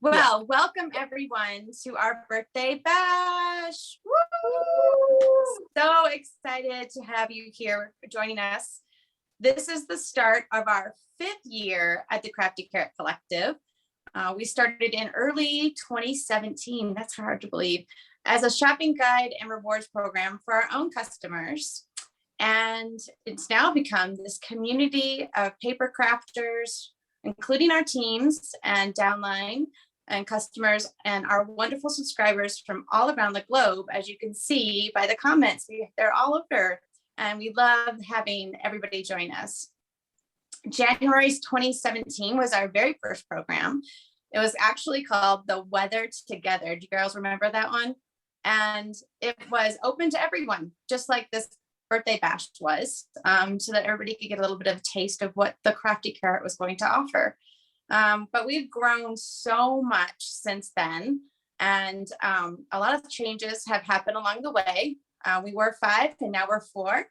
Well, welcome everyone to our birthday bash. Woo! So excited to have you here joining us. This is the start of our 5th year at the Crafty Carrot Collective. We started in early 2017, that's hard to believe, as a shopping guide and rewards program for our own customers. And it's now become this community of paper crafters, including our teams and downline and customers and our wonderful subscribers from all around the globe. As you can see by the comments, they're all over, and we love having everybody join us. January 2017 was our very first program. It was actually called the Weather Together. Do you girls remember that one? And it was open to everyone, just like this birthday bash was, so that everybody could get a little bit of a taste of what the Crafty Carrot was going to offer. But we've grown so much since then, and a lot of changes have happened along the way. We were 5 and now we're 4.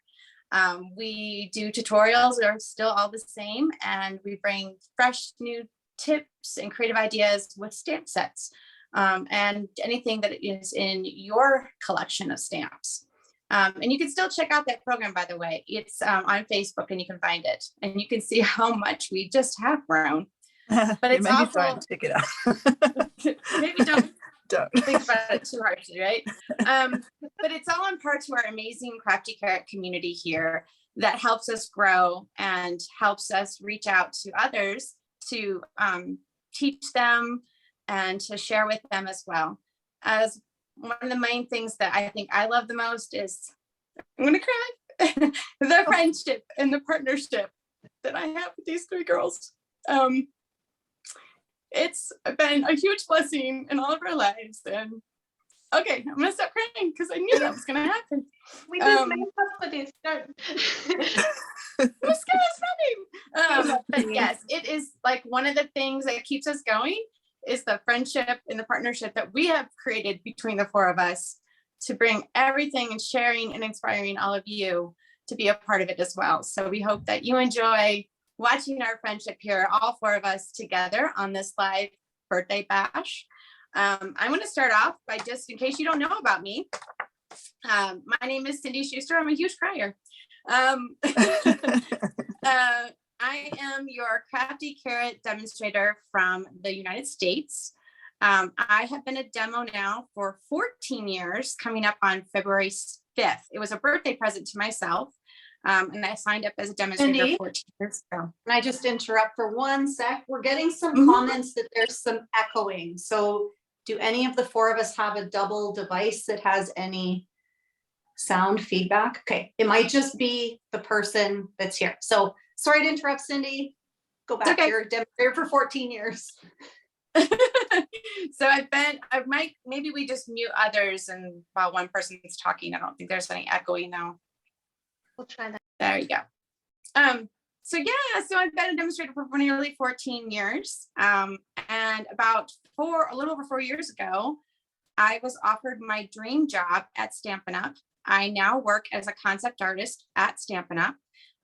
We do tutorials that are still all the same, and we bring fresh new tips and creative ideas with stamp sets, and anything that is in your collection of stamps. And you can still check out that program, by the way. It's on Facebook and you can find it, and you can see how much we just have grown. But it's maybe also, try and check it out. maybe don't Don't think about it too harshly, right? But it's all in part to our amazing Crafty Carrot community here that helps us grow and helps us reach out to others to teach them and to share with them as well. As one of the main things that I think I love the most is, I'm gonna cry, the friendship and the partnership that I have with these 3 girls. It's been a huge blessing in all of our lives. And okay, I'm gonna stop crying because I knew that was gonna happen. We just made up for this. But yes, it is like one of the things that keeps us going is the friendship and the partnership that we have created between the 4 of us to bring everything and sharing and inspiring all of you to be a part of it as well. So we hope that you enjoy watching our friendship here, all 4 of us together on this live birthday bash. I'm going to start off by, just in case you don't know about me, my name is Cindy Schuster. I'm a huge crier. I am your Crafty Carrot demonstrator from the United States. I have been a demo now for 14 years, coming up on February 5th. It was a birthday present to myself. And I signed up as a demonstrator Cindy, 14 years ago. Can I just interrupt for 1 sec? We're getting some comments that there's some echoing. So do any of the 4 of us have a double device that has any sound feedback? Okay, it might just be the person that's here. So sorry to interrupt, Cindy. Go back. Okay. You're a demonstrator for 14 years. So maybe we just mute others, and while one person's talking, I don't think there's any echoing now. We'll try that. There you go. So I've been a demonstrator for nearly 14 years. And about a little over 4 years ago, I was offered my dream job at Stampin' Up. I now work as a concept artist at Stampin' Up.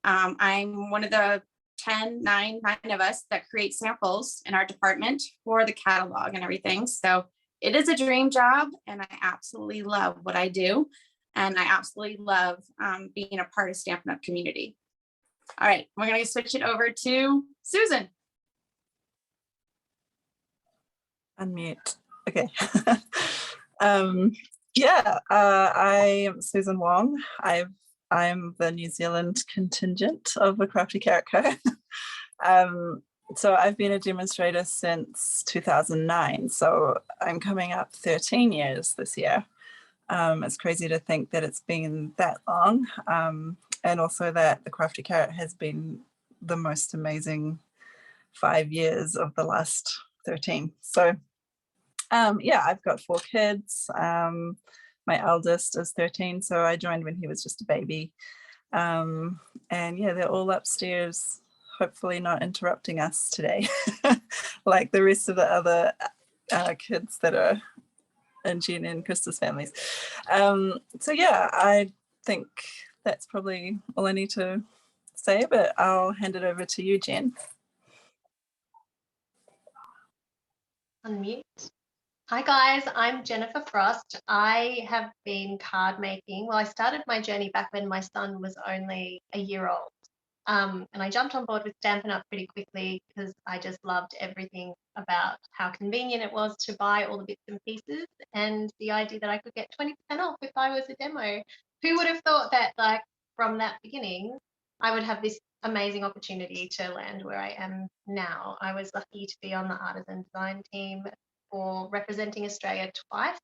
I'm one of the 9 of us that create samples in our department for the catalog and everything. So it is a dream job, and I absolutely love what I do. And I absolutely love being a part of Stampin' Up community. All right, we're going to switch it over to Susan. Unmute. Okay. I am Susan Wong. I'm the New Zealand contingent of the Crafty Carrot Co. So I've been a demonstrator since 2009. So I'm coming up 13 years this year. It's crazy to think that it's been that long, and also that the Crafty Carrot has been the most amazing 5 years of the last 13. So I've got 4 kids. My eldest is 13, so I joined when he was just a baby. And they're all upstairs, hopefully not interrupting us today, like the rest of the other kids that are in Jen and Krista's families. I think that's probably all I need to say, but I'll hand it over to you, Jen. Unmute. Hi guys, I'm Jennifer Frost. I have been card making. Well, I started my journey back when my son was only a year old. And I jumped on board with Stampin' Up! Pretty quickly because I just loved everything about how convenient it was to buy all the bits and pieces, and the idea that I could get 20% off if I was a demo. Who would have thought that, like, from that beginning, I would have this amazing opportunity to land where I am now. I was lucky to be on the artisan design team for representing Australia twice,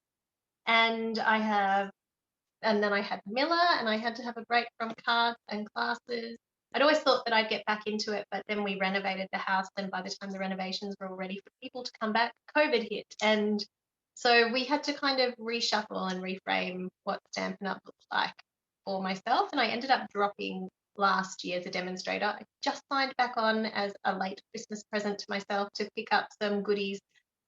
and then I had Miller, and I had to have a break from cards and classes. I'd always thought that I'd get back into it, but then we renovated the house, and by the time the renovations were all ready for people to come back, COVID hit, and so we had to kind of reshuffle and reframe what Stampin' Up! Looked like for myself, and I ended up dropping last year as a demonstrator. I just signed back on as a late Christmas present to myself to pick up some goodies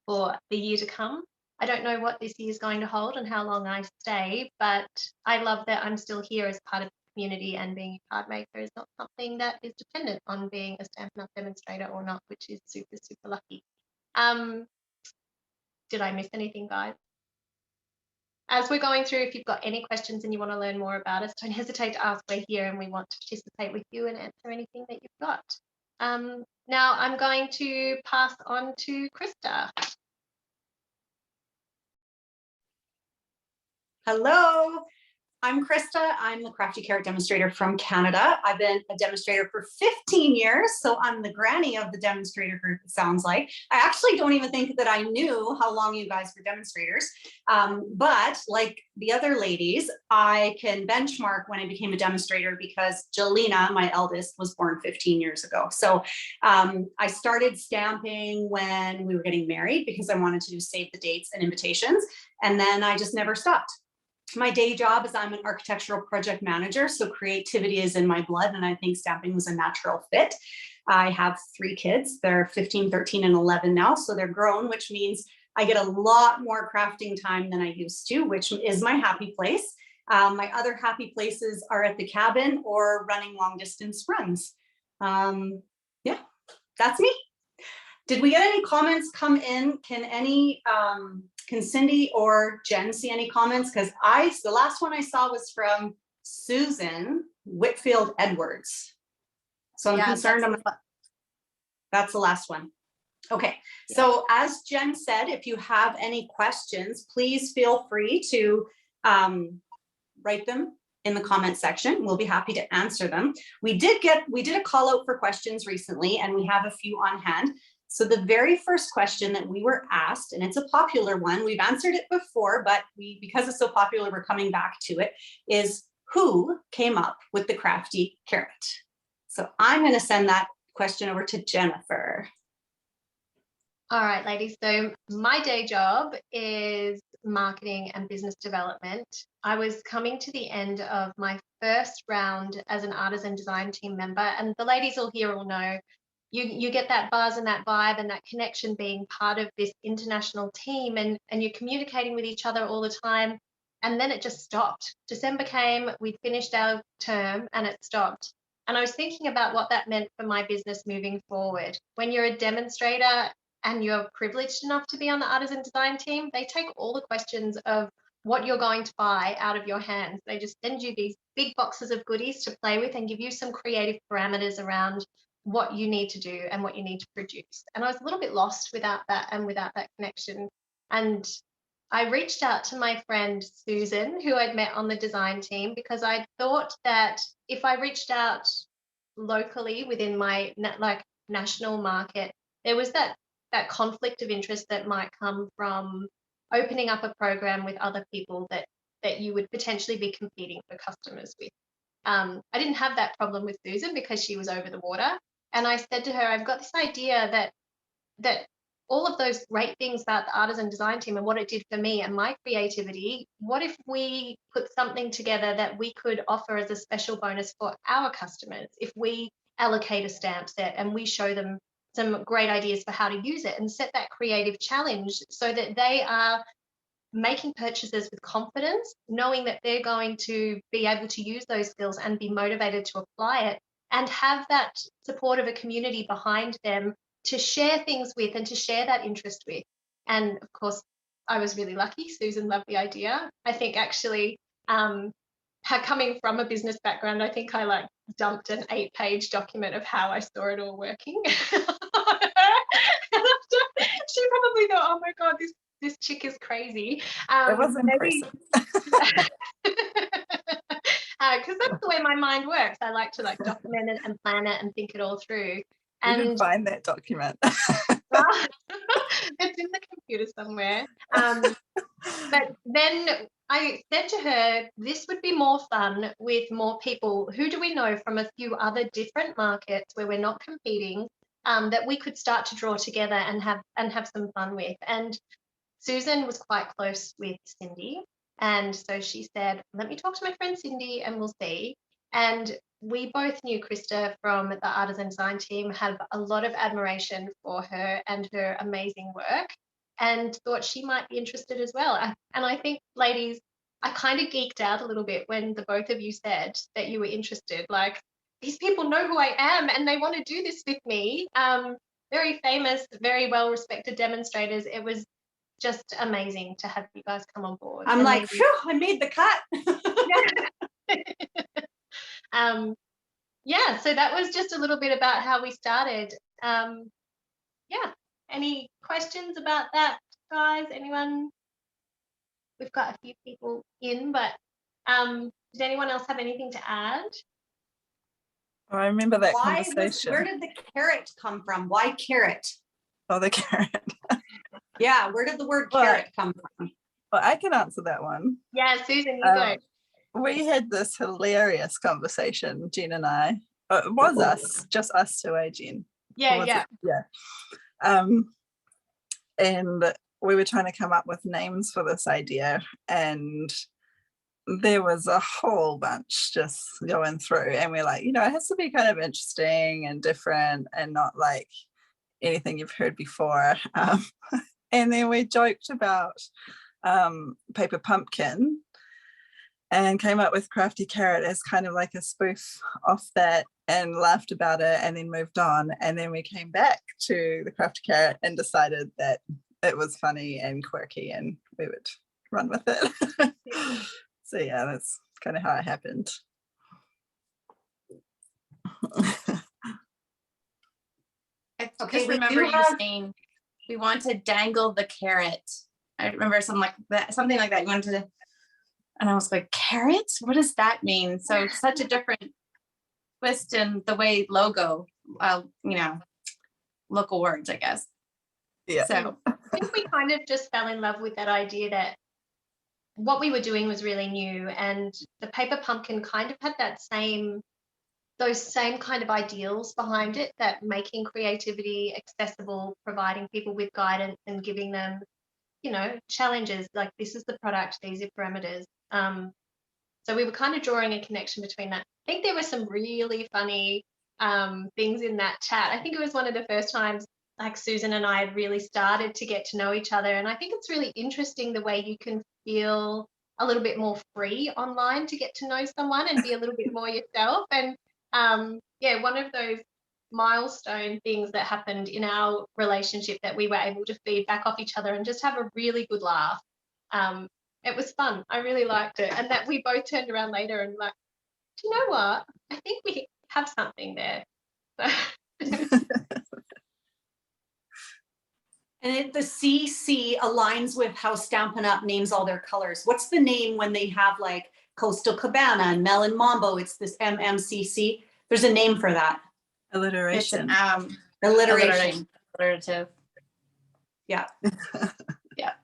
for the year to come. I don't know what this year is going to hold and how long I stay, but I love that I'm still here as part of the community, and being a card maker is not something that is dependent on being a Stampin' Up! Demonstrator or not, which is super, super lucky. Did I miss anything, guys? As we're going through, if you've got any questions and you want to learn more about us, don't hesitate to ask. We're here and we want to participate with you and answer anything that you've got. Now I'm going to pass on to Krista. Hello, I'm Krista. I'm the Crafty Carrot demonstrator from Canada. I've been a demonstrator for 15 years, so I'm the granny of the demonstrator group, it sounds like. I actually don't even think that I knew how long you guys were demonstrators, but like the other ladies, I can benchmark when I became a demonstrator because Jelena, my eldest, was born 15 years ago. So I started stamping when we were getting married because I wanted to do save the dates and invitations, and then I just never stopped. My day job is I'm an architectural project manager, so creativity is in my blood, and I think stamping was a natural fit. I have 3 kids. They're 15, 13, and 11 now, so they're grown, which means I get a lot more crafting time than I used to, which is my happy place. My other happy places are at the cabin or running long distance runs. Yeah, that's me. Did we get any comments come in? Can Cindy or Jen see any comments? Because the last one I saw was from Susan Whitfield Edwards. So I'm concerned. That's the last one. Okay, yeah. So as Jen said, if you have any questions, please feel free to write them in the comment section. We'll be happy to answer them. We did a call out for questions recently, and we have a few on hand. So the very first question that we were asked, and it's a popular one, we've answered it before, but because it's so popular, we're coming back to it, is who came up with the Crafty Carrot? So I'm going to send that question over to Jennifer. All right, ladies. So my day job is marketing and business development. I was coming to the end of my first round as an artisan design team member, and the ladies all here all know you get that buzz and that vibe and that connection being part of this international team, and you're communicating with each other all the time, and then it just stopped. December came, we'd finished our term, and it stopped. And I was thinking about what that meant for my business moving forward. When you're a demonstrator and you're privileged enough to be on the artisan design team, they take all the questions of what you're going to buy out of your hands. They just send you these big boxes of goodies to play with and give you some creative parameters around what you need to do and what you need to produce. And I was a little bit lost without that and without that connection. And I reached out to my friend Susan, who I'd met on the design team, because I thought that if I reached out locally within my national market, there was that conflict of interest that might come from opening up a program with other people that you would potentially be competing for customers with. I didn't have that problem with Susan because she was over the water. And I said to her, I've got this idea that all of those great things about the artisan design team and what it did for me and my creativity, what if we put something together that we could offer as a special bonus for our customers if we allocate a stamp set and we show them some great ideas for how to use it and set that creative challenge so that they are making purchases with confidence, knowing that they're going to be able to use those skills and be motivated to apply it, and have that support of a community behind them to share things with and to share that interest with. And of course, I was really lucky. Susan loved the idea. I think actually, coming from a business background, I think I like dumped an 8-page document of how I saw it all working. She probably thought, oh my God, this chick is crazy. It was impressive. Because that's the way my mind works. I like to like document it and plan it and think it all through. You can And find that document. it's in the computer somewhere. But then I said to her, this would be more fun with more people. Who do we know from a few other different markets where we're not competing, that we could start to draw together and have some fun with? And Susan was quite close with Cindy. And so she said, let me talk to my friend Cindy and we'll see. And we both knew Krista from the Artisan Design team, had a lot of admiration for her and her amazing work, and thought she might be interested as well. And I think, ladies, I kind of geeked out a little bit when the both of you said that you were interested. Like, these people know who I am and they want to do this with me. Very famous, very well-respected demonstrators. It was just amazing to have you guys come on board. I'm like, phew, I made the cut. Yeah, so that was just a little bit about how we started. Yeah, any questions about that, guys? Anyone? We've got a few people in, but did anyone else have anything to add? I remember that Where conversation. did the carrot come from? Why carrot? Oh, the carrot. Yeah, where did the word carrot come from? Well, I can answer that one. Yeah, Susan, you go. We had this hilarious conversation, Jen and I. It was us, just us two, Jen? Yeah. And we were trying to come up with names for this idea, and there was a whole bunch just going through, and we're like, it has to be kind of interesting and different and not like anything you've heard before. And then we joked about paper pumpkin and came up with Crafty Carrot as kind of like a spoof off that, and laughed about it, and then moved on. And then we came back to the Crafty Carrot and decided that it was funny and quirky and we would run with it. So yeah, that's kind of how it happened. I Okay, just we remember do you have- saying we want to dangle the carrot. I remember something like that. You wanted to, and I was like, carrots? What does that mean? So such a different twist in the way local words, I guess. Yeah. So I think we kind of just fell in love with that idea that what we were doing was really new, and the paper pumpkin kind of had those same kind of ideals behind it, that making creativity accessible, providing people with guidance and giving them, challenges, like this is the product, these are parameters. So we were kind of drawing a connection between that. I think there were some really funny things in that chat. I think it was one of the first times like Susan and I had really started to get to know each other. And I think it's really interesting the way you can feel a little bit more free online to get to know someone and be a little bit more yourself. And one of those milestone things that happened in our relationship, that we were able to feed back off each other and just have a really good laugh. It was fun. I really liked it. And that we both turned around later and like, do you know what? I think we have something there. And the CC aligns with how Stampin' Up names all their colors. What's the name when they have like Coastal Cabana and Melon Mambo? It's this MMCC. There's a name for that. Alliteration. It's alliteration. Alliterative. Yeah. Yeah.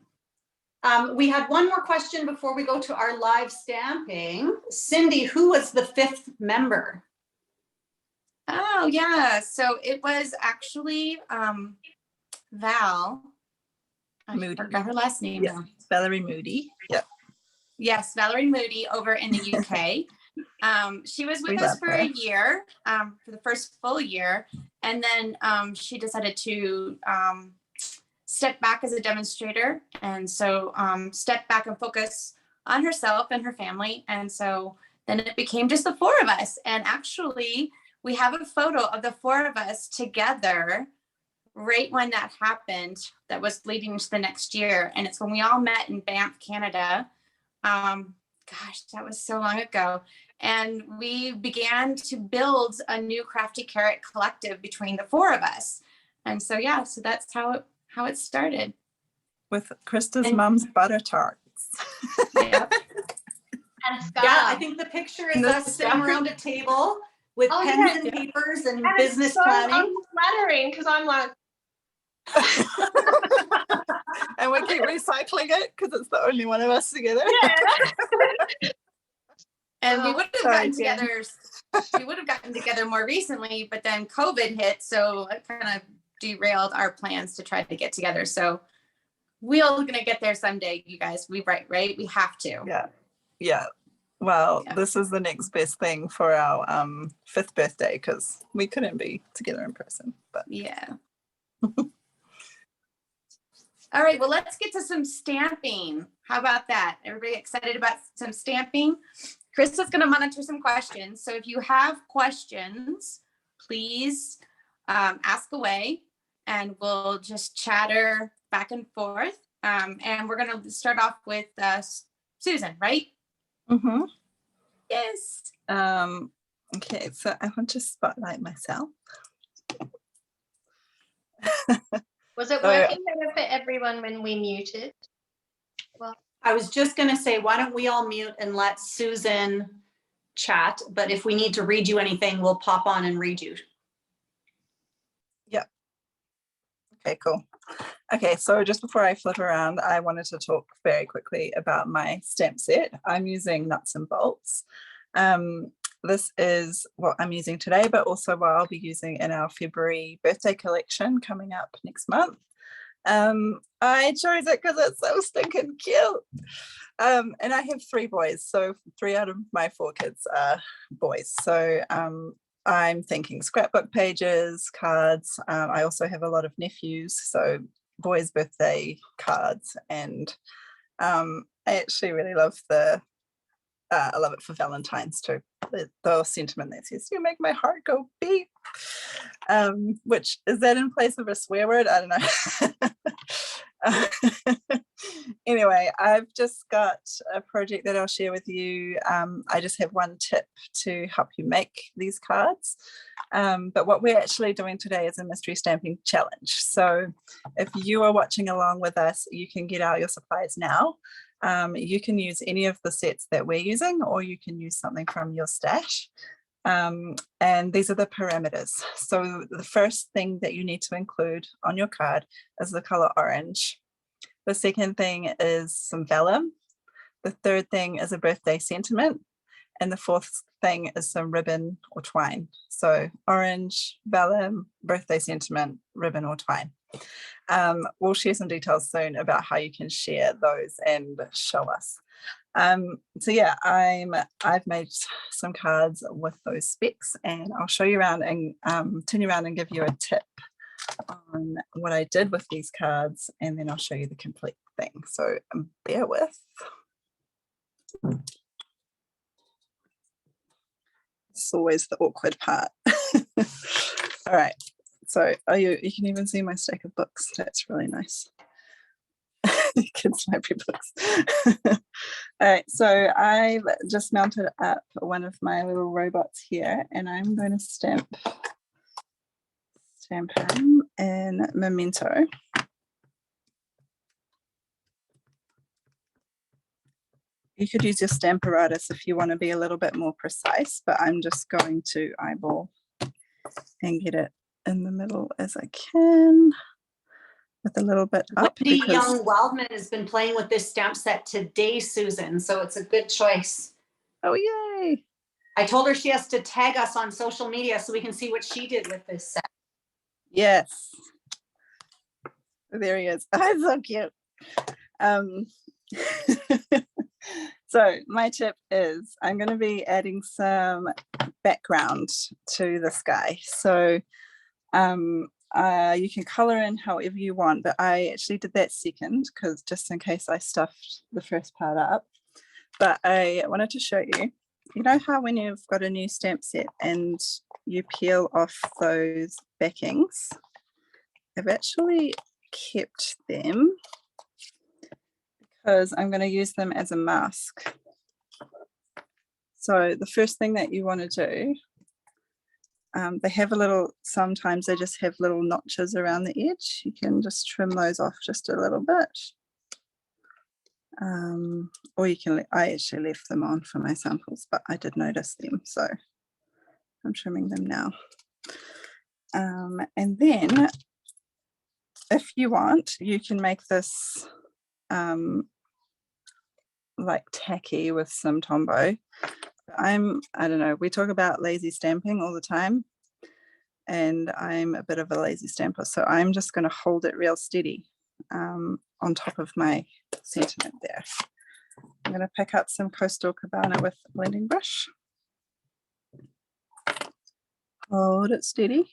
We had one more question before we go to our live stamping. Cindy, who was the 5th member? Oh yeah. So it was actually Val. I Moody. forgot her last name Yeah. now. Valerie Moody. Yep. Yes, Valerie Moody over in the UK. She was with We us love for her. a year, for the first full year. And then she decided to step back as a demonstrator. And so step back and focus on herself and her family. And so then it became just the 4 of us. And actually, we have a photo of the 4 of us together right when that happened, that was leading to the next year. And it's when we all met in Banff, Canada. Gosh, that was so long ago. And we began to build a new Crafty Carrot collective between the four of us. And so, yeah, so that's how it started. With Krista's And- mum's butter tarts. Yeah. And scarf. Yeah, I think the picture is And the us sitting scarf. around a table with Oh, pens yeah. and papers and And it's business so planning. unflattering because I'm like, And we keep recycling it because it's the only one of us together. And we Oh, would have sorry, gotten Jen. together. We would have gotten together more recently, but then COVID hit, so it kind of derailed our plans to try to get together. So we're all gonna get there someday, you guys. Right? We have to. Yeah. Well, Yeah. this is the next best thing for our 5th birthday because we couldn't be together in person. But Yeah. All right, well, let's get to some stamping. How about that? Everybody excited about some stamping? Krista's going to monitor some questions. So if you have questions, please ask away and we'll just chatter back and forth. And we're going to start off with Susan, right? mm-hmm. Yes. Okay, so I want to spotlight myself. was it So- working better for everyone when we muted? Well, I was just gonna say, why don't we all mute and let Susan chat, but if we need to read you anything, we'll pop on and read you. Okay, cool. Okay, so just before I flip around, I wanted to talk very quickly about my stamp set. I'm using nuts and bolts. This is what I'm using today, but also what I'll be using in our February birthday collection coming up next month. I chose it because it's so stinking cute. And I have 3 boys, so 3 out of my 4 kids are boys. So I'm thinking scrapbook pages, cards. I also have a lot of nephews, so boys' birthday cards, and I actually really love I love it for Valentine's too. The sentiment that says, "You make my heart go beep," which is that in place of a swear word? I don't know. Anyway, I've just got a project that I'll share with you. I just have one tip to help you make these cards. But what we're actually doing today is a mystery stamping challenge. So if you are watching along with us, you can get out your supplies now. You can use any of the sets that we're using, or you can use something from your stash. And these are the parameters. So the first thing that you need to include on your card is the color orange. The second thing is some vellum. The third thing is a birthday sentiment. And the fourth thing is some ribbon or twine. So orange, vellum, birthday sentiment, ribbon or twine. We'll share some details soon about how you can share those and show us. So yeah, I've made some cards with those specs, and I'll show you around and turn you around and give you a tip on what I did with these cards, and then I'll show you the complete thing. So bear with. It's always the awkward part. All right, so you can even see my stack of books. That's really nice. Kids library books. All right, so I've just mounted up one of my little robots here, and I'm going to stamp him in Memento. You could use your Stamparatus if you want to be a little bit more precise, but I'm just going to eyeball and get it in the middle as I can, with a little bit up. Wendy Young Wildman has been playing with this stamp set today, Susan, so it's a good choice. Oh, yay. I told her she has to tag us on social media so we can see what she did with this set. Yes. There he is. Oh, so cute. So my tip is I'm going to be adding some background to the sky. So you can color in however you want, but I actually did that second because just in case I stuffed the first part up. But I wanted to show you, you know how when you've got a new stamp set and you peel off those backings, I've actually kept them because I'm going to use them as a mask. So the first thing that you want to do, they have a little, sometimes they just have little notches around the edge. You can just trim those off just a little bit. Or you can, I actually left them on for my samples, but I did notice them, so I'm trimming them now. And then if you want, you can make this like tacky with some Tombow. I don't know, we talk about lazy stamping all the time, and I'm a bit of a lazy stamper, so I'm just going to hold it real steady on top of my sentiment there. I'm going to pick up some Coastal Cabana with the blending brush. Hold it steady.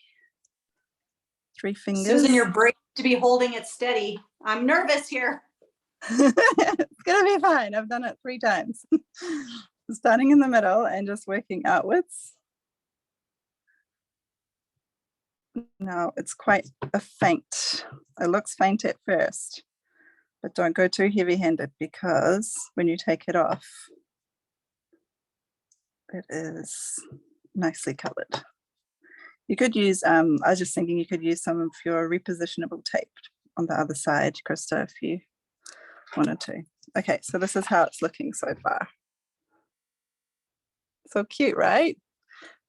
3 fingers. Susan, you're brave to be holding it steady. I'm nervous here. It's gonna be fine. I've done it 3 times. Starting in the middle and just working outwards. Now it's quite a feint. It looks faint at first, but don't go too heavy-handed, because when you take it off, it is nicely colored. You could use, I was just thinking you could use some of your repositionable tape on the other side, Krista, if you wanted to. Okay, so this is how it's looking so far. So cute, right?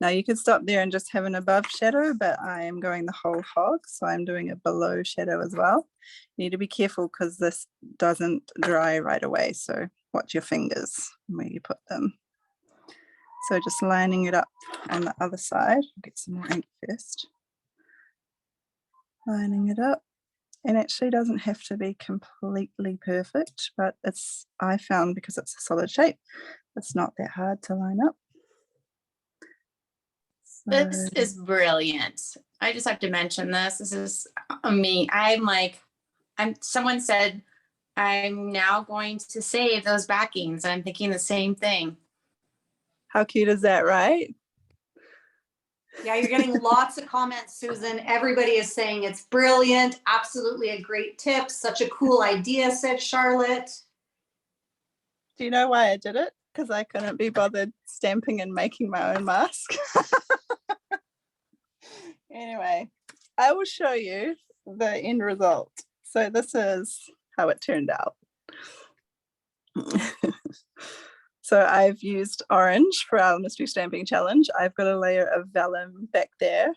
Now you could stop there and just have an above shadow, but I am going the whole hog, so I'm doing a below shadow as well. You need to be careful because this doesn't dry right away, so watch your fingers where you put them. So just lining it up on the other side. I'll get some more ink first. Lining it up. It actually doesn't have to be completely perfect, but it's, I found, because it's a solid shape, it's not that hard to line up. So, This is brilliant. I just have to mention this. This is me. Someone said, I'm now going to save those backings. I'm thinking the same thing. how cute is that, right? Yeah, you're getting lots of comments, Susan. Everybody is saying it's brilliant. Absolutely a great tip. Such a cool idea, said Charlotte. Do you know why I did it? Because I couldn't be bothered stamping and making my own mask. Anyway, I will show you the end result. So this is how it turned out. So I've used orange for our mystery stamping challenge. I've got a layer of vellum back there.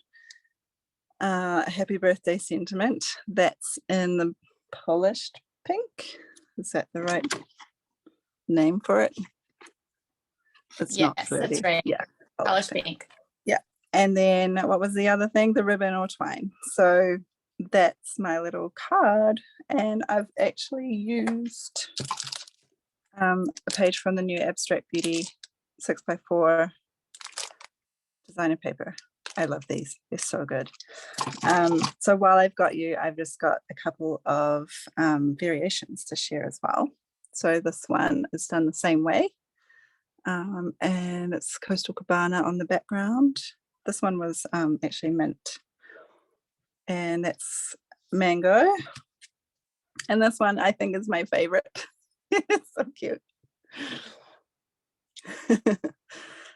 Happy birthday sentiment. That's in the polished pink. Is that the right name for it? It's Yes, not flirty. that's right. Yeah. Polished pink. Yeah. And then what was the other thing? The ribbon or twine. So that's my little card. And I've actually used a page from the new Abstract Beauty 6x4 designer paper. I love these. They're so good. So while I've got you, I've just got a couple of variations to share as well. So this one is done the same way. And it's Coastal Cabana on the background. This one was actually mint. And that's mango. And this one I think is my favorite. It's so cute.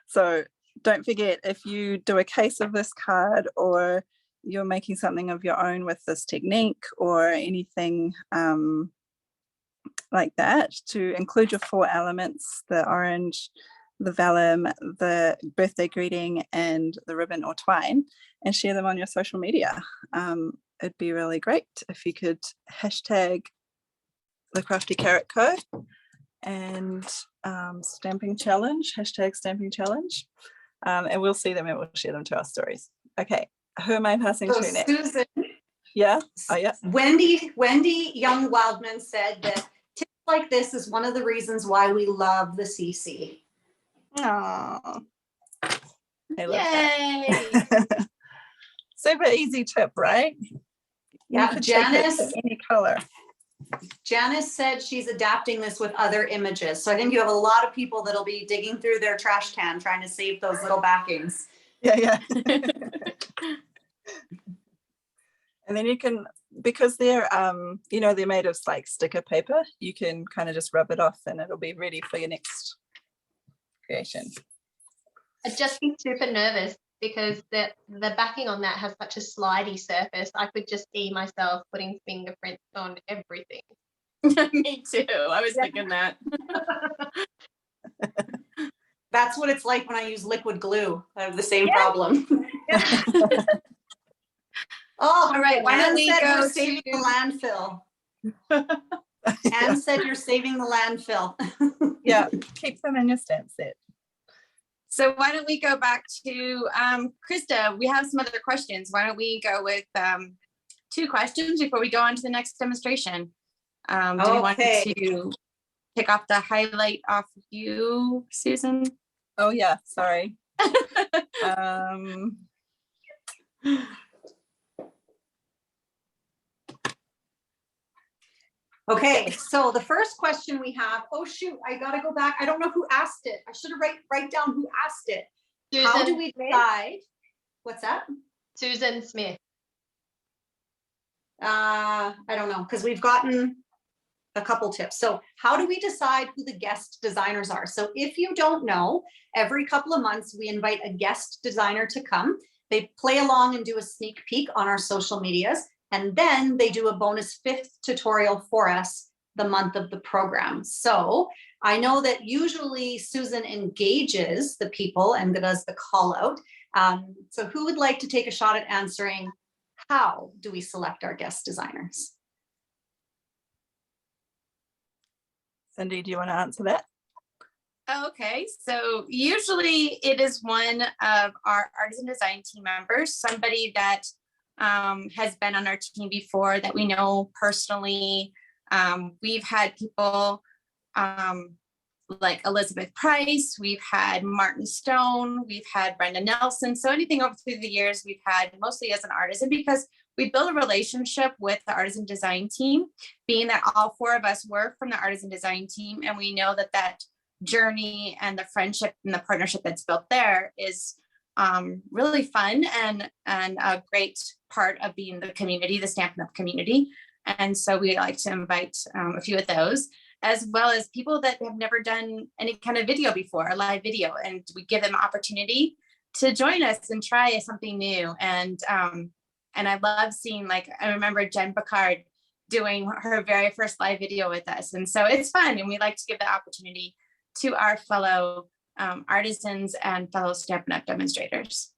So don't forget, if you do a case of this card, or you're making something of your own with this technique or anything like that, to include your 4 elements, the orange, the vellum, the birthday greeting, and the ribbon or twine, and share them on your social media. It'd be really great if you could hashtag the Crafty Carrot Co. and stamping challenge, hashtag stamping challenge, and we'll see them and we'll share them to our stories. Okay, who am I passing So to next? Susan, Yeah. Oh yeah. Wendy Young Wildman said that tips like this is one of the reasons why we love the CC. Aww. I love Yay! that. Super easy tip, right? Yeah, You could take it Janice. to any color. Janice said she's adapting this with other images. So I think you have a lot of people that'll be digging through their trash can trying to save those little backings. Yeah. And then you can, because they're you know, they're made of like sticker paper, you can kind of just rub it off and it'll be ready for your next creation. I'd just be super nervous because the backing on that has such a slidey surface. I could just see myself putting fingerprints on everything. Me too. I was thinking that. That's what it's like when I use liquid glue. I have the same problem. Oh, All right, why don't we go we're saving the landfill. Anne said you're saving the landfill. Yeah, keep them in your stamp set. So why don't we go back to Krista? We have some other questions. Why don't we go with 2 questions before we go on to the next demonstration? Do you want to pick off the highlight off you, Susan? Oh yeah, sorry. Okay, so the first question we have, oh shoot, I gotta go back. I don't know who asked it. I should have write down who asked it. Susan How do we Smith? decide? What's that? Susan Smith. I don't know, because we've gotten a couple tips. So how do we decide who the guest designers are? So if you don't know, every couple of months we invite a guest designer to come. They play along and do a sneak peek on our social medias. And then they do a bonus 5th tutorial for us the month of the program. So I know that usually Susan engages the people and does the call out. So who would like to take a shot at answering, how do we select our guest designers? Cindy, do you want to answer that? Okay, so usually it is one of our artisan design team members, somebody that has been on our team before that we know personally. We've had people like Elizabeth Price, we've had Martin Stone, we've had Brenda Nelson. So anything over through the years we've had mostly as an artisan, because we build a relationship with the artisan design team, being that all 4 of us were from the artisan design team. And we know that that journey and the friendship and the partnership that's built there is really fun and a great part of being the community, the Stampin' Up! Community. And so we like to invite a few of those, as well as people that have never done any kind of video before, a live video, and we give them opportunity to join us and try something new. And I love seeing, like, I remember Jen Picard doing her very first live video with us. And so it's fun. And we like to give the opportunity to our fellow artisans and fellow Stampin' Up! Demonstrators.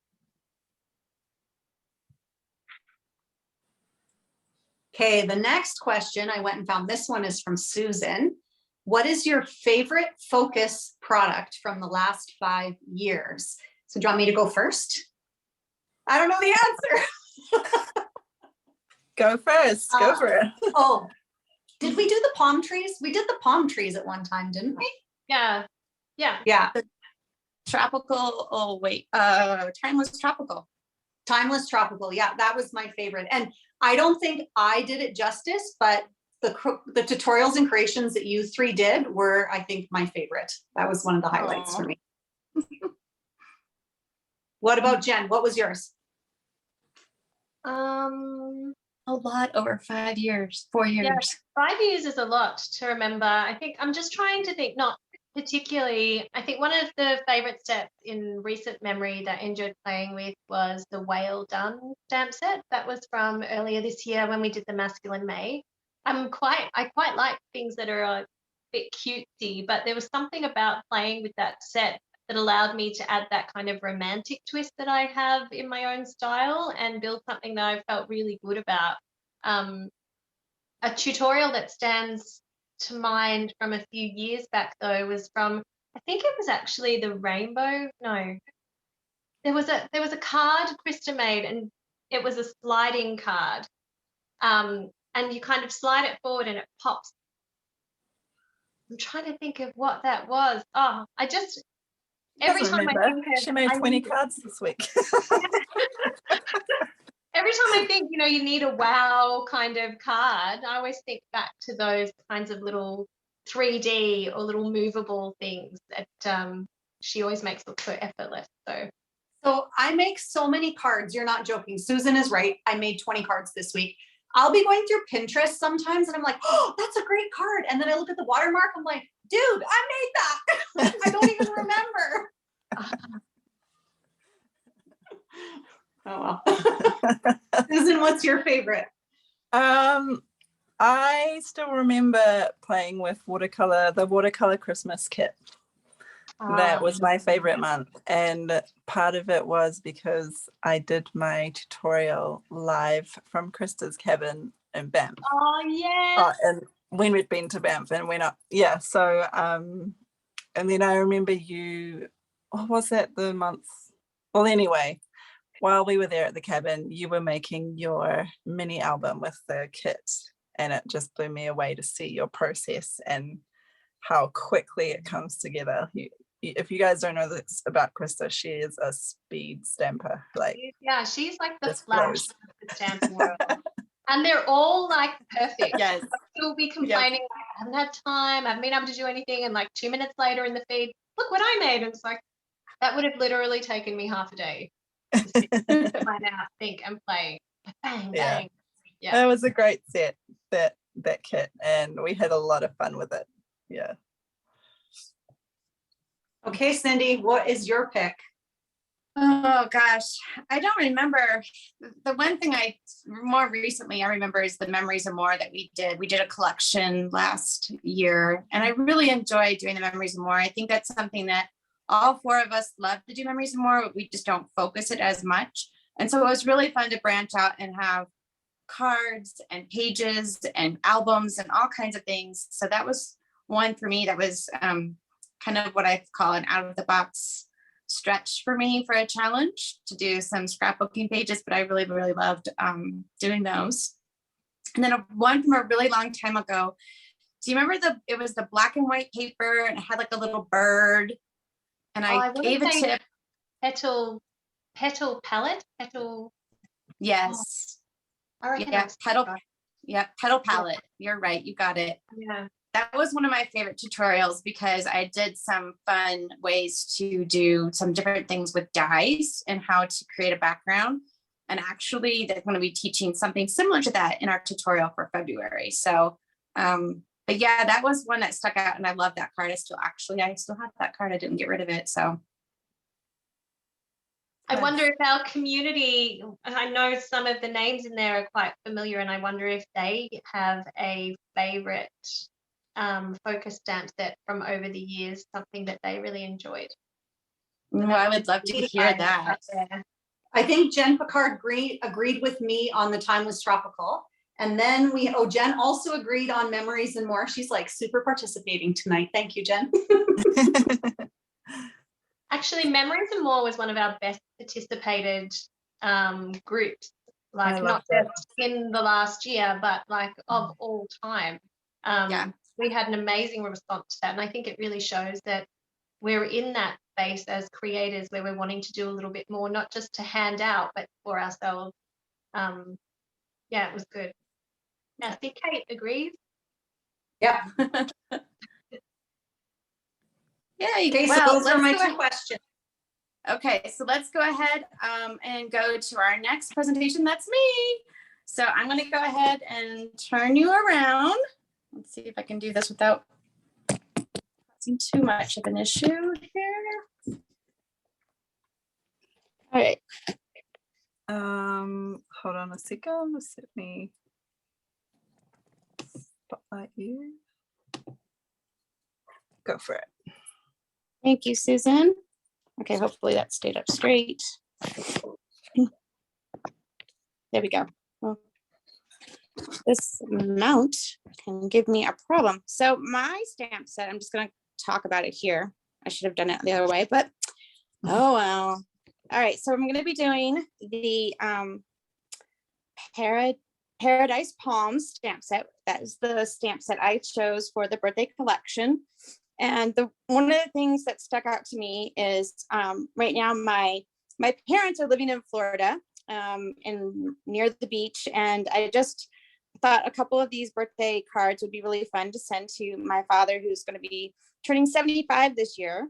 Okay, the next question, I went and found this one, is from Susan. What is your favorite focus product from the last 5 years? So do you want me to go first? I don't know the answer. Go first, go for it. Oh, did we do the palm trees? We did the palm trees at one time, didn't we? Yeah. Yeah. Tropical, timeless tropical. Timeless tropical, yeah, that was my favorite. And I don't think I did it justice, but the tutorials and creations that you 3 did were, I think, my favorite. That was one of the highlights for me. What about Jen? What was yours? A lot over 5 years, 4 years. Yeah, 5 years is a lot to remember. I think I'm just trying to think, not particularly. I think one of the favorite sets in recent memory that I enjoyed playing with was the Whale Done stamp set. That was from earlier this year when we did the Masculine May. I quite like things that are a bit cutesy, but there was something about playing with that set that allowed me to add that kind of romantic twist that I have in my own style and build something that I felt really good about. A tutorial that stands to mind from a few years back, though, was from, I think it was actually the rainbow. No, there was a card Krista made, and it was a sliding card. And you kind of slide it forward and it pops. I'm trying to think of what that was. Oh, every time I think of, she made 20 cards this week. Every time I think, you need a wow kind of card, I always think back to those kinds of little 3D or little movable things that she always makes look so effortless. So So I make so many cards. You're not joking. Susan is right. I made 20 cards this week. I'll be going through Pinterest sometimes and I'm like, oh, that's a great card. And then I look at the watermark. I'm like, dude, I made that. I don't even remember. Oh, well. Susan, what's your favorite? I still remember playing with the watercolor Christmas kit. That was my favorite month, and part of it was because I did my tutorial live from Krista's cabin in Banff. Oh yeah. And when we'd been to Banff and went up, yeah. So and then I remember what was that the month? Well, anyway, while we were there at the cabin, you were making your mini album with the kit, and it just blew me away to see your process and how quickly it comes together. If you guys don't know this about Krista, she is a speed stamper. Yeah, she's like the just Flash blows. of the stamp world. And they're all like perfect. Yes. She'll be complaining, like, I haven't had time, I haven't been able to do anything. And like 2 minutes later in the feed, look what I made. And it's like, that would have literally taken me half a day to sit mine out, think and play. Bang, bang. Yeah. It was a great set, that kit, and we had a lot of fun with it. Yeah. Okay, Cindy, what is your pick? Oh gosh, I don't remember. The one thing I remember is the Memories of More that we did. We did a collection last year, and I really enjoyed doing the Memories of More. I think that's something that all four of us love to do, Memories of More, but we just don't focus it as much. And so it was really fun to branch out and have cards and pages and albums and all kinds of things. So that was one for me that was kind of what I call an out of the box stretch for me for a challenge to do some scrapbooking pages, but I really, really loved doing those. And then one from a really long time ago. Do you remember it was the black and white paper and it had like a little bird, and I gave a tip. Petal palette? Yes. I reckon Yeah, that's petal palette. You're right. You got it. Yeah. That was one of my favorite tutorials because I did some fun ways to do some different things with dyes and how to create a background. And actually, they're going to be teaching something similar to that in our tutorial for February. So, but yeah, that was one that stuck out, and I love that card. I still have that card. I didn't get rid of it. So. I wonder if our community, I know some of the names in there are quite familiar, and I wonder if they have a favorite focus stamp set from over the years, something that they really enjoyed. No, I would love to hear that. I think Jen Picard agreed with me on The Time Was Tropical. And then Jen also agreed on Memories and More. She's like super participating tonight. Thank you, Jen. Actually, Memories and More was one of our best participated groups, like not just in the last year, but like of all time. We had an amazing response to that. And I think it really shows that we're in that space as creators where we're wanting to do a little bit more, not just to hand out, but for ourselves. It was good. Now, see, Kate agrees. Yeah. Yeah. Okay, so those are my two questions. Okay, so let's go ahead and go to our next presentation. That's me. So I'm going to go ahead and turn you around. Let's see if I can do this without causing too much of an issue here. All right. Hold on a second. Let me spotlight you. Go for it. Thank you, Susan. Okay, hopefully that stayed up straight. There we go. Well, this mount can give me a problem. So my stamp set, I'm just going to talk about it here. I should have done it the other way, but oh well. All right, so I'm going to be doing the Paradise Palms stamp set. That is the stamp set I chose for the birthday collection. And one of the things that stuck out to me is right now my parents are living in Florida and near the beach. And I just thought a couple of these birthday cards would be really fun to send to my father, who's going to be turning 75 this year.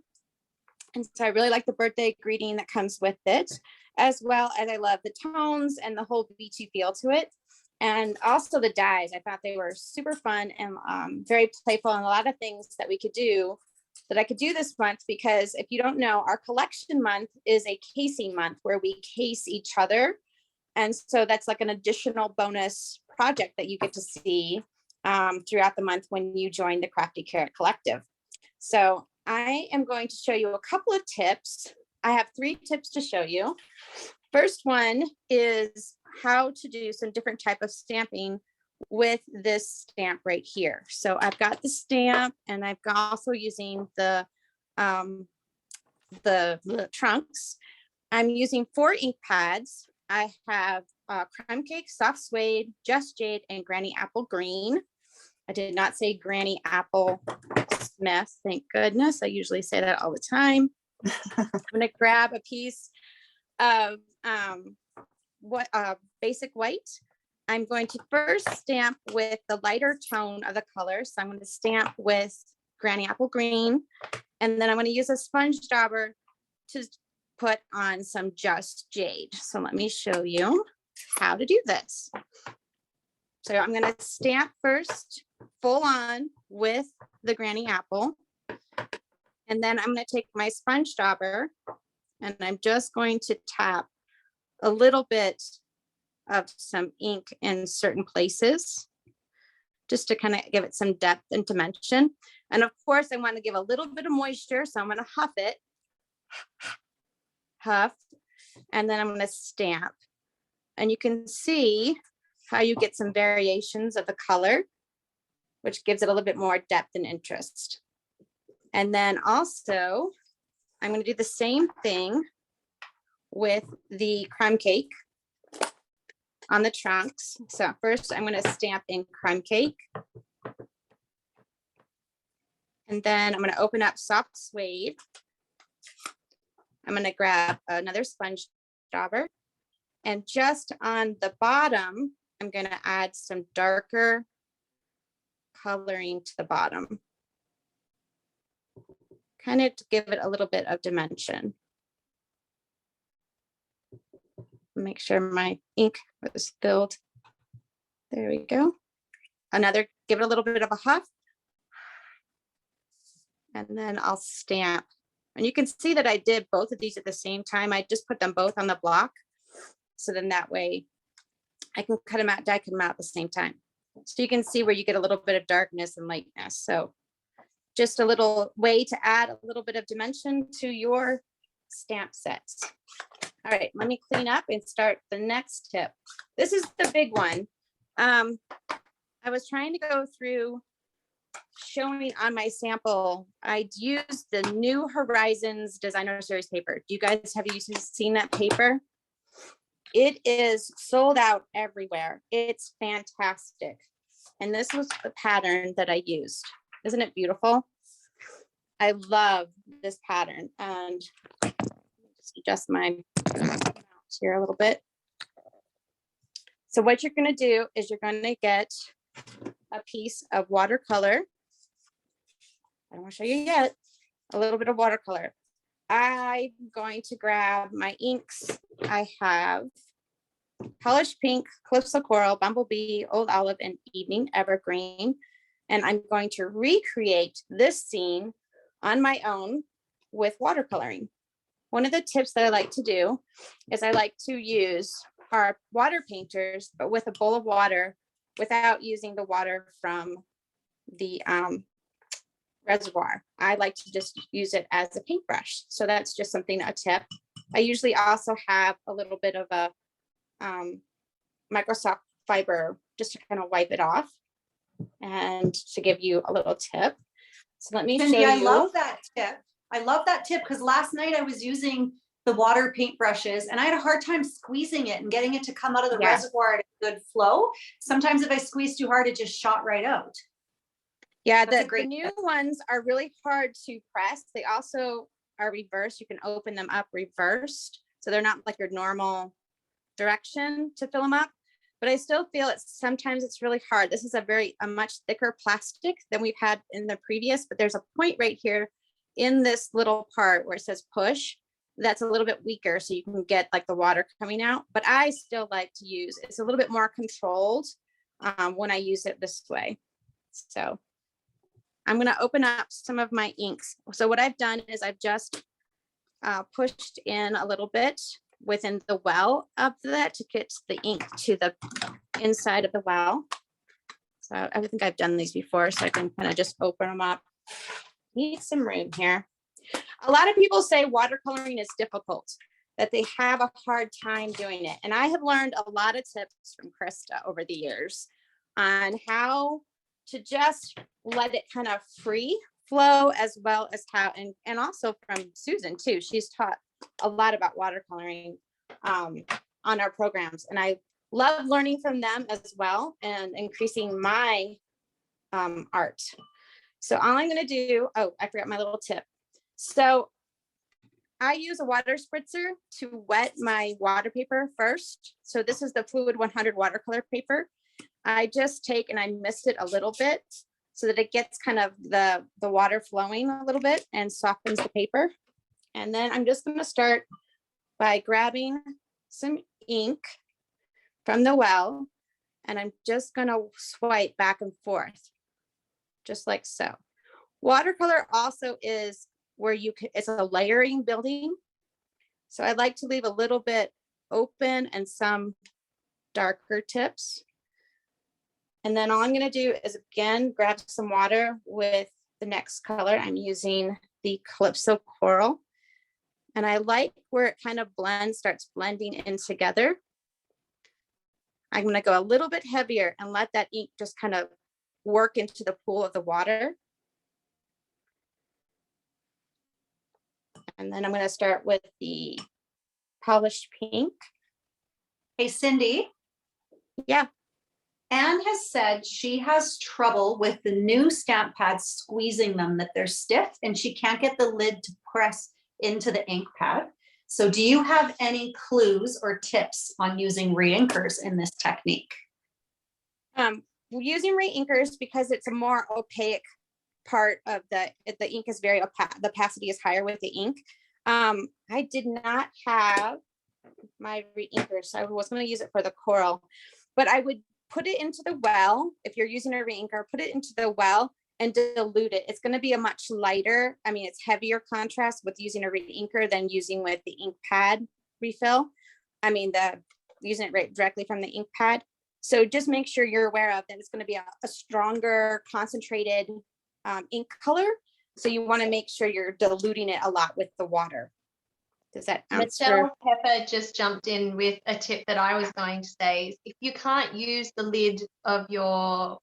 And so I really like the birthday greeting that comes with it, as well as I love the tones and the whole beachy feel to it. And also the dies, I thought they were super fun and very playful, and a lot of things that we could do that I could do this month, because if you don't know, our collection month is a casing month where we case each other. And so that's like an additional bonus project that you get to see throughout the month when you join the Crafty Carrot Collective. So I am going to show you a couple of tips. I have 3 tips to show you. First one is how to do some different type of stamping with this stamp right here. So I've got the stamp, and I've got also using the trunks. I'm using 4 ink pads. I have Crumb Cake, Soft Suede, Just Jade, and Granny Apple Green. I did not say Granny Apple Smith, thank goodness. I usually say that all the time. I'm gonna grab a piece of basic white. I'm going to first stamp with the lighter tone of the color. So I'm going to stamp with Granny Apple Green, and then I'm going to use a sponge dauber to put on some Just Jade. So let me show you how to do this. So I'm going to stamp first full on with the Granny Apple, and then I'm going to take my sponge dauber, and I'm just going to tap a little bit of some ink in certain places, just to kind of give it some depth and dimension. And of course, I want to give a little bit of moisture, so I'm going to huff it, and then I'm going to stamp. And you can see how you get some variations of the color, which gives it a little bit more depth and interest. And then also, I'm going to do the same thing with the Crumb Cake on the trunks. So first I'm going to stamp in Crumb Cake. And then I'm going to open up Soft Suede. I'm going to grab another sponge dauber. And just on the bottom, I'm going to add some darker coloring to the bottom, kind of to give it a little bit of dimension. Make sure my ink was filled. There we go. Another, give it a little bit of a huff. And then I'll stamp. And you can see that I did both of these at the same time. I just put them both on the block. So then that way I can cut them out, die cut them out at the same time. So you can see where you get a little bit of darkness and lightness. So just a little way to add a little bit of dimension to your stamp sets. All right, let me clean up and start the next tip. This is the big one. I was trying to go through showing on my sample. I'd used the New Horizons Designer Series paper. Do you guys, have you seen that paper? It is sold out everywhere. It's fantastic. And this was the pattern that I used. Isn't it beautiful? I love this pattern. And just adjust my mouse here a little bit. So what you're going to do is you're going to get a piece of watercolor. I don't want to show you yet. A little bit of watercolor. I'm going to grab my inks. I have Polished Pink, Calypso Coral, Bumblebee, Old Olive, and Evening Evergreen. And I'm going to recreate this scene on my own with watercoloring. One of the tips that I like to do is I like to use our water painters, but with a bowl of water without using the water from the reservoir. I like to just use it as a paintbrush. So that's just something, a tip. I usually also have a little bit of a Microsoft fiber just to kind of wipe it off and to give you a little tip. So let me Cindy, show you. I love that tip. I love that tip because last night I was using the water paintbrushes and I had a hard time squeezing it and getting it to come out of the reservoir at a good flow. Sometimes if I squeeze too hard, it just shot right out. Yeah, the new ones are really hard to press. They also are reversed. You can open them up reversed. So they're not like your normal direction to fill them up. But I still feel sometimes it's really hard. This is a much thicker plastic than we've had in the previous, but there's a point right here in this little part where it says push, that's a little bit weaker, so you can get like the water coming out, but I still like to use, it's a little bit more controlled when I use it this way. So I'm going to open up some of my inks. So what I've done is I've just pushed in a little bit within the well of that to get the ink to the inside of the well. So I think I've done these before, so I can kind of just open them up. Need some room here. A lot of people say watercoloring is difficult, that they have a hard time doing it. And I have learned a lot of tips from Krista over the years on how to just let it kind of free flow, as well as how, and also from Susan too. She's taught a lot about watercoloring on our programs. And I love learning from them as well and increasing my art. So all I'm going to do, oh, I forgot my little tip. So I use a water spritzer to wet my water paper first. So this is the Fluid 100 watercolor paper. I just take and I mist it a little bit so that it gets kind of the water flowing a little bit and softens the paper. And then I'm just going to start by grabbing some ink from the well, and I'm just going to swipe back and forth, just like so. Watercolor also is where you can, it's a layering building. So I like to leave a little bit open and some darker tips. And then all I'm going to do is again, grab some water with the next color. I'm using the Calypso Coral. And I like where it kind of blends, starts blending in together. I'm going to go a little bit heavier and let that ink just kind of work into the pool of the water. And then I'm going to start with the polished pink. Hey, Cindy. Yeah. Anne has said she has trouble with the new stamp pads, squeezing them, that they're stiff and she can't get the lid to press into the ink pad. So do you have any clues or tips on using reinkers in this technique? We're using reinkers because it's a more opaque part of the ink is very opaque. The opacity is higher with the ink. I did not have my reinker, so I was going to use it for the coral, but I would put it into the well. If you're using a reinker, put it into the well and dilute it. It's going to be a much lighter, I mean, it's heavier contrast with using a reinker than using with the ink pad refill. I mean, using it right directly from the ink pad. So just make sure you're aware of that it's going to be a stronger concentrated ink color. So you want to make sure you're diluting it a lot with the water. Does that answer? Michelle Pepper just jumped in with a tip that I was going to say. If you can't use the lid of your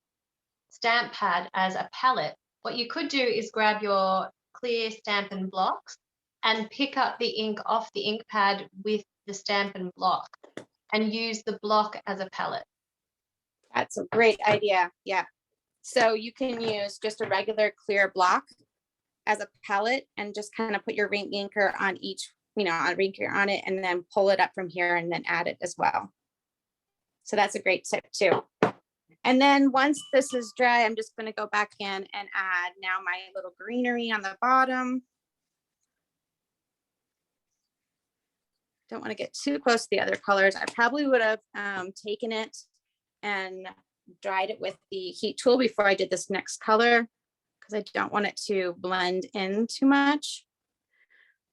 stamp pad as a palette, what you could do is grab your clear Stampin' Blocks and pick up the ink off the ink pad with the Stampin' Block and use the block as a palette. That's a great idea. Yeah. So you can use just a regular clear block as a palette and just kind of put your reinker on each, a reinker on it, and then pull it up from here and then add it as well. So that's a great tip too. And then once this is dry, I'm just going to go back in and add now my little greenery on the bottom. Don't want to get too close to the other colors. I probably would have taken it and dried it with the heat tool before I did this next color, because I don't want it to blend in too much.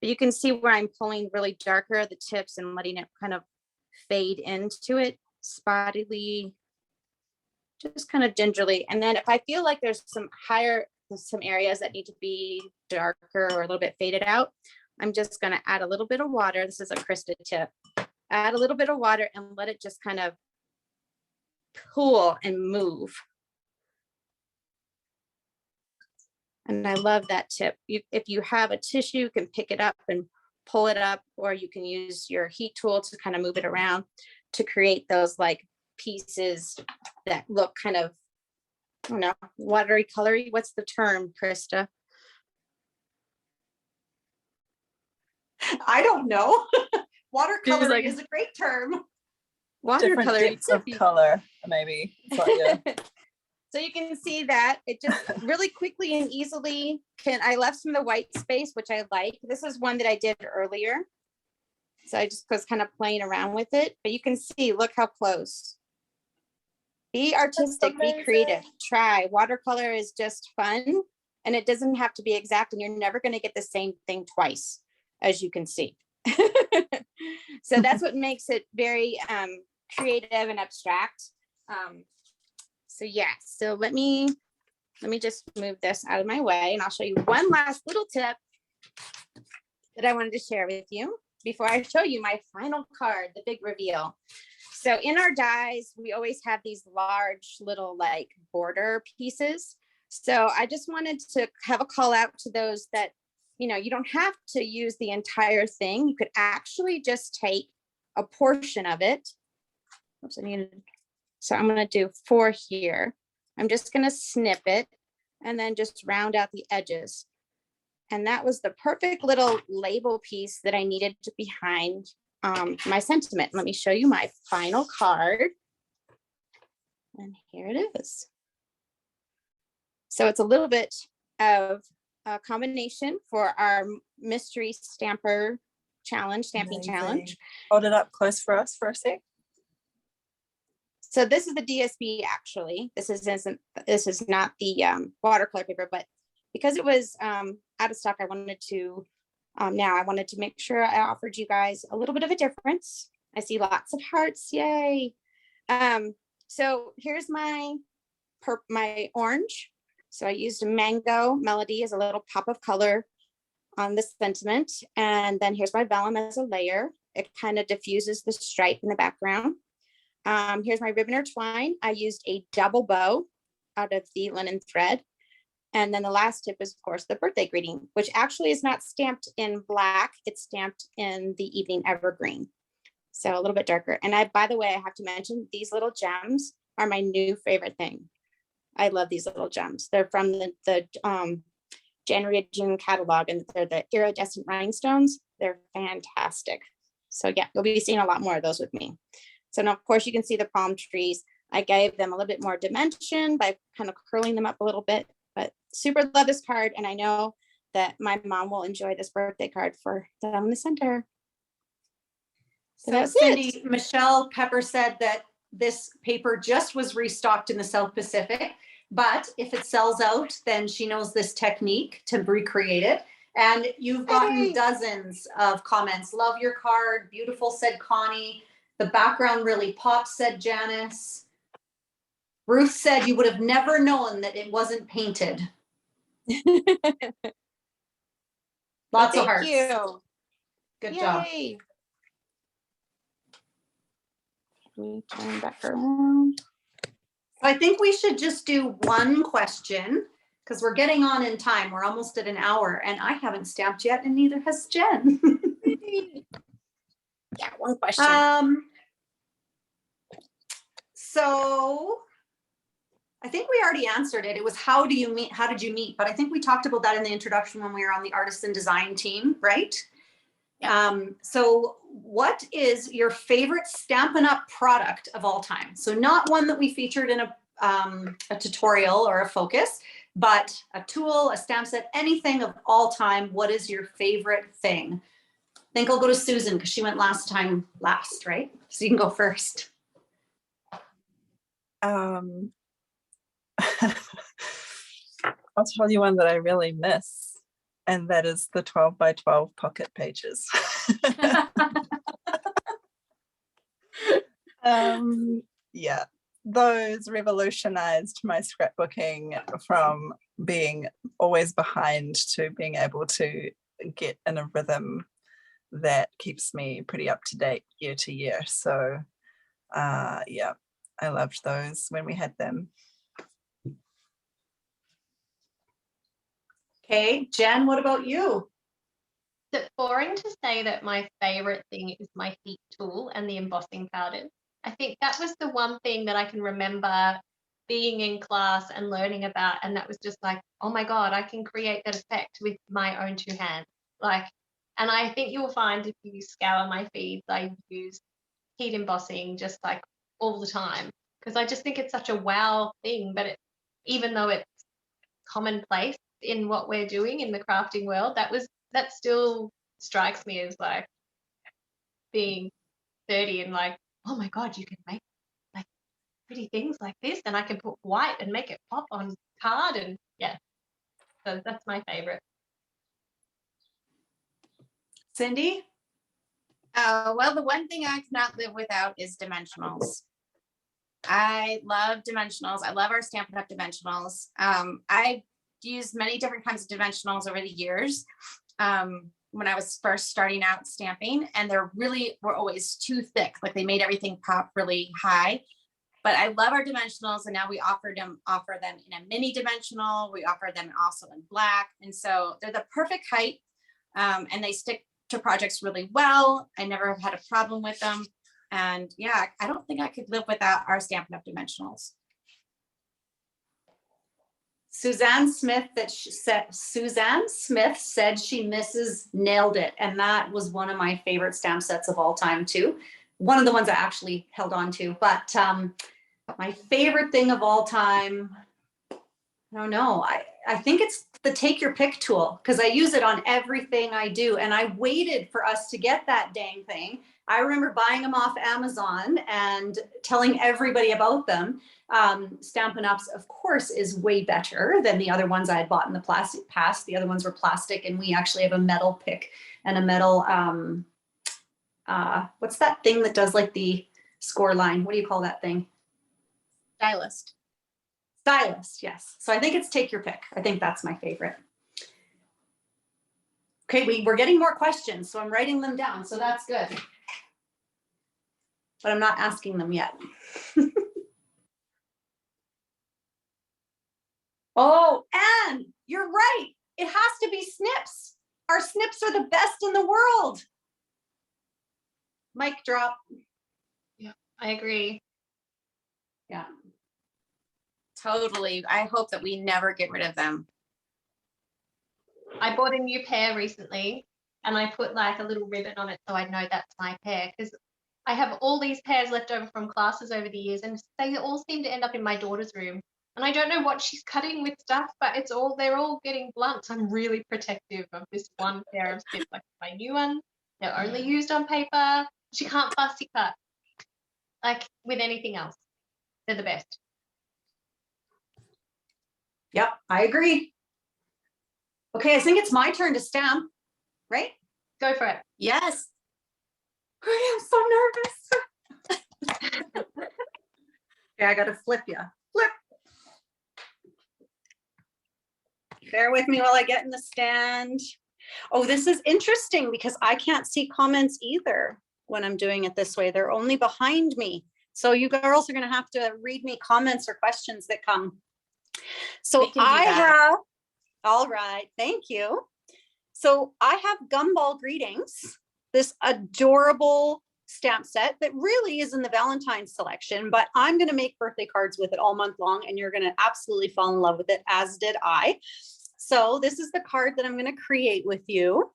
But you can see where I'm pulling really darker the tips and letting it kind of fade into it spottily, just kind of gingerly. And then if I feel like there's some areas that need to be darker or a little bit faded out, I'm just going to add a little bit of water. This is a Krista tip. Add a little bit of water and let it just kind of pool and move. And I love that tip. If you have a tissue, you can pick it up and pull it up, or you can use your heat tool to kind of move it around to create those like pieces that look kind of, I don't know, watery colory. What's the term, Krista? I don't know. Watercolor is a great term. Different Watercolor depths of color, maybe. But yeah. So you can see that it just really quickly and easily I left some of the white space, which I like. This is one that I did earlier. So I just was kind of playing around with it, but you can see, look how close. Be artistic, be creative, try. Watercolor is just fun, and it doesn't have to be exact, and you're never going to get the same thing twice, as you can see. So that's what makes it very creative and abstract. So yeah, so let me just move this out of my way, and I'll show you one last little tip that I wanted to share with you before I show you my final card, the big reveal. So in our dies, we always have these large little like border pieces. So I just wanted to have a call out to those that, you know, you don't have to use the entire thing. You could actually just take a portion of it. Oops, so I'm going to do 4 here. I'm just going to snip it and then just round out the edges. And that was the perfect little label piece that I needed behind my sentiment. Let me show you my final card. And here it is. So it's a little bit of a combination for our mystery stamper challenge, stamping challenge. Hold it up close for us for a sec. So this is the DSB actually. This is not the watercolor paper, but because it was out of stock, I wanted to make sure I offered you guys a little bit of a difference. I see lots of hearts, yay. So here's my orange. So I used a mango melody as a little pop of color on the sentiment. And then here's my vellum as a layer. It kind of diffuses the stripe in the background. Here's my ribbon or twine. I used a double bow out of the linen thread. And then the last tip is, of course, the birthday greeting, which actually is not stamped in black. It's stamped in the evening evergreen. So a little bit darker. And by the way, I have to mention these little gems are my new favorite thing. I love these little gems. They're from the January June catalog, and they're the iridescent rhinestones. They're fantastic. So yeah, you'll be seeing a lot more of those with me. So now, of course, you can see the palm trees. I gave them a little bit more dimension by kind of curling them up a little bit, but super love this card. And I know that my mom will enjoy this birthday card for down in the center. So that's Cindy, it. Michelle Pepper said that this paper just was restocked in the South Pacific, but if it sells out, then she knows this technique to recreate it. And you've gotten dozens of comments. Love your card. Beautiful, said Connie. The background really pops, said Janice. Ruth said you would have never known that it wasn't painted. Lots of hearts. Thank you. Good job. Let me turn back around. I think we should just do one question because we're getting on in time. We're almost at an hour and I haven't stamped yet and neither has Jen. Yeah, one question. So I think we already answered it. It was how did you meet? But I think we talked about that in the introduction when we were on the artisan design team, right? Yeah. So what is your favorite Stampin' Up! Product of all time? So not one that we featured in a tutorial or a focus, but a tool, a stamp set, anything of all time. What is your favorite thing? I think I'll go to Susan because she went last, right? So you can go first. I'll tell you one that I really miss, and that is the 12 by 12 pocket pages. Yeah, those revolutionized my scrapbooking from being always behind to being able to get in a rhythm that keeps me pretty up to date year to year. So yeah, I loved those when we had them. Okay, Jen, what about you? Is it boring to say that my favorite thing is my heat tool and the embossing powders? I think that was the one thing that I can remember being in class and learning about, and that was just like, oh my God, I can create that effect with my own 2 hands. Like, and I think you'll find if you scour my feeds, I use heat embossing just like all the time because I just think it's such a wow thing, but even though it's commonplace in what we're doing in the crafting world, that still strikes me as like being 30 and like, oh my God, you can make like pretty things like this, and I can put white and make it pop on card, and yeah, so that's my favorite. Cindy? Well, the one thing I cannot live without is dimensionals. I love dimensionals. I love our Stampin' Up! Dimensionals. I've used many different kinds of dimensionals over the years. When I was first starting out stamping, and were always too thick. Like they made everything pop really high. But I love our dimensionals, and now we offer them in a mini dimensional. We offer them also in black, and so they're the perfect height, and they stick to projects really well. I never have had a problem with them, and yeah, I don't think I could live without our Stampin' Up! Dimensionals. Suzanne Smith said she misses Nailed It, and that was one of my favorite stamp sets of all time too. One of the ones I actually held on to, but my favorite thing of all time, I don't know. I think it's the Take Your Pick tool, because I use it on everything I do, and I waited for us to get that dang thing. I remember buying them off Amazon and telling everybody about them. Stampin' Up's, of course, is way better than the other ones I had bought in the past. The other ones were plastic, and we actually have a metal pick and a metal, what's that thing that does like the score line? What do you call that thing? Stylist. Stylist, yes. So I think it's Take Your Pick. I think that's my favorite. Okay, we're getting more questions, so I'm writing them down, so that's good. But I'm not asking them yet. Oh, Anne, you're right. It has to be snips. Our snips are the best in the world. Mic drop. Yeah, I agree. Yeah. Totally. I hope that we never get rid of them. I bought a new pair recently, and I put like a little ribbon on it so I know that's my pair, because I have all these pairs left over from classes over the years, and they all seem to end up in my daughter's room. And I don't know what she's cutting with stuff, but they're all getting blunt. So I'm really protective of this one pair of snips. Like my new one, they're only used on paper. She can't fussy cut like with anything else. They're the best. Yep, I agree. Okay, I think it's my turn to stamp, right? Go for it. Yes. I am so nervous. Okay, I gotta flip you. Flip. Bear with me while I get in the stand. Oh, this is interesting because I can't see comments either when I'm doing it this way. They're only behind me. So you girls are gonna have to read me comments or questions that come. So I have, all right, thank you. So I have Gumball Greetings, this adorable stamp set that really is in the Valentine's selection, but I'm going to make birthday cards with it all month long, and you're going to absolutely fall in love with it, as did I. So this is the card that I'm going to create with you.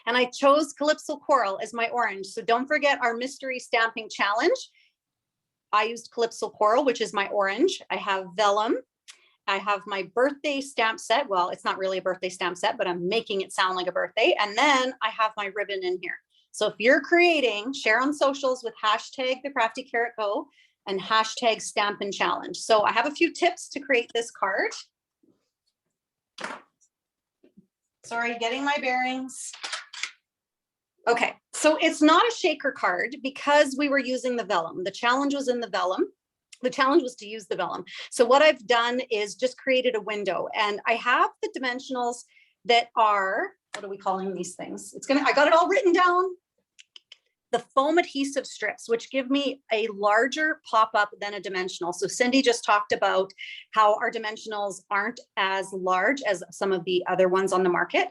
And I chose Calypso Coral as my orange. So don't forget our mystery stamping challenge. I used Calypso Coral, which is my orange. I have vellum. I have my birthday stamp set. Well, it's not really a birthday stamp set, but I'm making it sound like a birthday. And then I have my ribbon in here. So if you're creating, share on socials with hashtag the Crafty Carrot Go and hashtag Stampin' Challenge. So I have a few tips to create this card. Sorry, getting my bearings. Okay, so it's not a shaker card because we were using the vellum. The challenge was in the vellum. The challenge was to use the vellum. So what I've done is just created a window, and I have the dimensionals that are, what are we calling these things? I got it all written down. The foam adhesive strips, which give me a larger pop-up than a dimensional. So Cindy just talked about how our dimensionals aren't as large as some of the other ones on the market.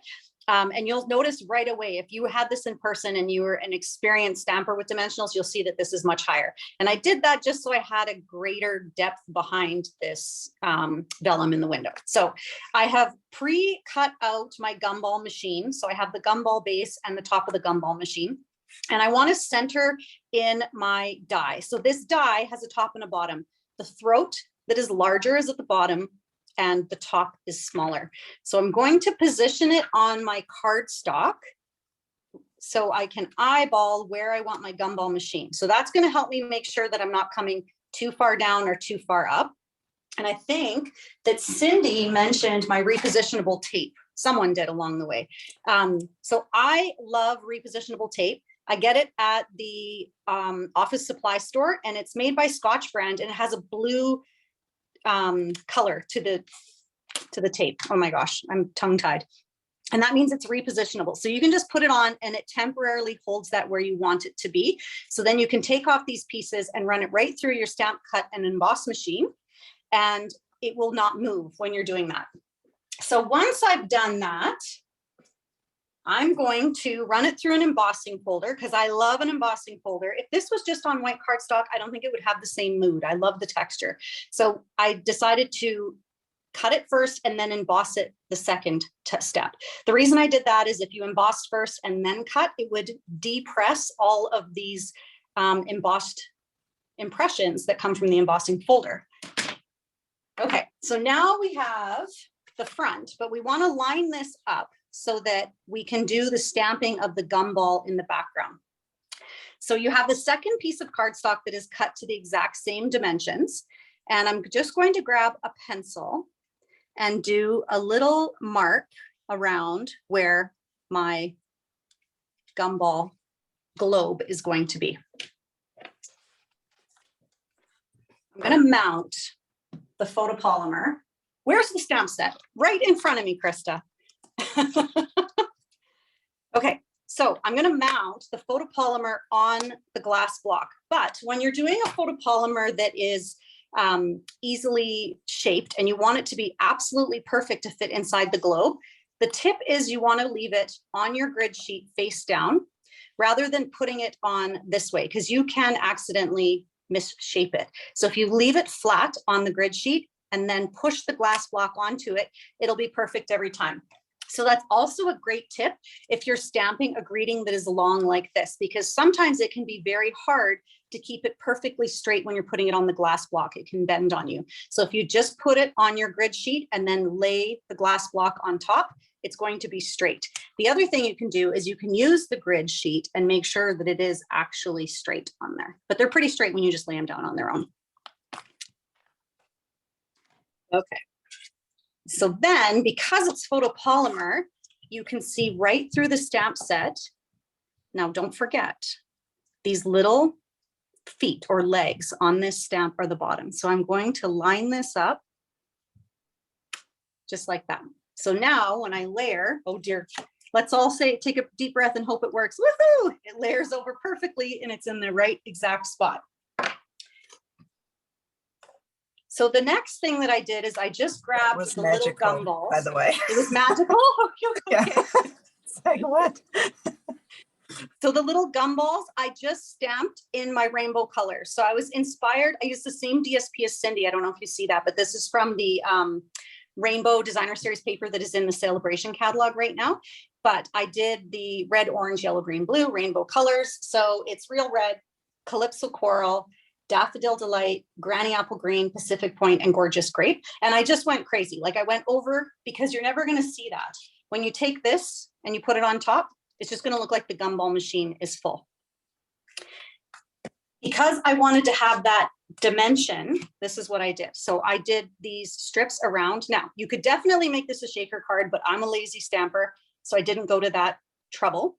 And you'll notice right away, if you had this in person and you were an experienced stamper with dimensionals, you'll see that this is much higher. And I did that just so I had a greater depth behind this vellum in the window. So I have pre-cut out my gumball machine. So I have the gumball base and the top of the gumball machine. And I want to center in my die. So this die has a top and a bottom. The throat that is larger is at the bottom and the top is smaller. So I'm going to position it on my cardstock so I can eyeball where I want my gumball machine. So that's going to help me make sure that I'm not coming too far down or too far up. And I think that Cindy mentioned my repositionable tape. Someone did along the way. So I love repositionable tape. I get it at the office supply store, and it's made by Scotch brand, and it has a blue color to the tape. Oh my gosh, I'm tongue-tied. And that means it's repositionable. So you can just put it on and it temporarily holds that where you want it to be. So then you can take off these pieces and run it right through your stamp, cut, and emboss machine, and it will not move when you're doing that. So once I've done that, I'm going to run it through an embossing folder because I love an embossing folder. If this was just on white cardstock, I don't think it would have the same mood. I love the texture. So I decided to cut it first and then emboss it the second step. The reason I did that is if you embossed first and then cut, it would depress all of these embossed impressions that come from the embossing folder. Okay, so now we have the front, but we want to line this up so that we can do the stamping of the gumball in the background. So you have the second piece of cardstock that is cut to the exact same dimensions. And I'm just going to grab a pencil and do a little mark around where my gumball globe is going to be. I'm going to mount the photopolymer. Where's the stamp set? Right in front of me, Krista. Okay, so I'm going to mount the photopolymer on the glass block. But when you're doing a photopolymer that is easily shaped and you want it to be absolutely perfect to fit inside the globe, the tip is you want to leave it on your grid sheet face down rather than putting it on this way, because you can accidentally misshape it. So if you leave it flat on the grid sheet and then push the glass block onto it, it'll be perfect every time. So that's also a great tip if you're stamping a greeting that is long like this, because sometimes it can be very hard to keep it perfectly straight when you're putting it on the glass block. It can bend on you. So if you just put it on your grid sheet and then lay the glass block on top, it's going to be straight. The other thing you can do is you can use the grid sheet and make sure that it is actually straight on there, but they're pretty straight when you just lay them down on their own. Okay. So then, because it's photopolymer, you can see right through the stamp set. Now, don't forget, these little feet or legs on this stamp are the bottom. So I'm going to line this up just like that. So now when I layer, oh dear, let's all say, take a deep breath and hope it works. Woohoo! It layers over perfectly and it's in the right exact spot. So the next thing that I did is I just grabbed the little gumballs. By the way, it was magical. Okay. Yeah. It's like what? So the little gumballs I just stamped in my rainbow colors. So I was inspired. I used the same DSP as Cindy. I don't know if you see that, but this is from the Rainbow Designer Series paper that is in the Celebration catalog right now. But I did the red, orange, yellow, green, blue rainbow colors. So it's Real Red, Calypso Coral, Daffodil Delight, Granny Apple Green, Pacific Point, and Gorgeous Grape. And I just went crazy. Like I went over, because you're never going to see that. When you take this and you put it on top, it's just going to look like the gumball machine is full. Because I wanted to have that dimension, this is what I did. So I did these strips around. Now, you could definitely make this a shaker card, but I'm a lazy stamper, so I didn't go to that trouble.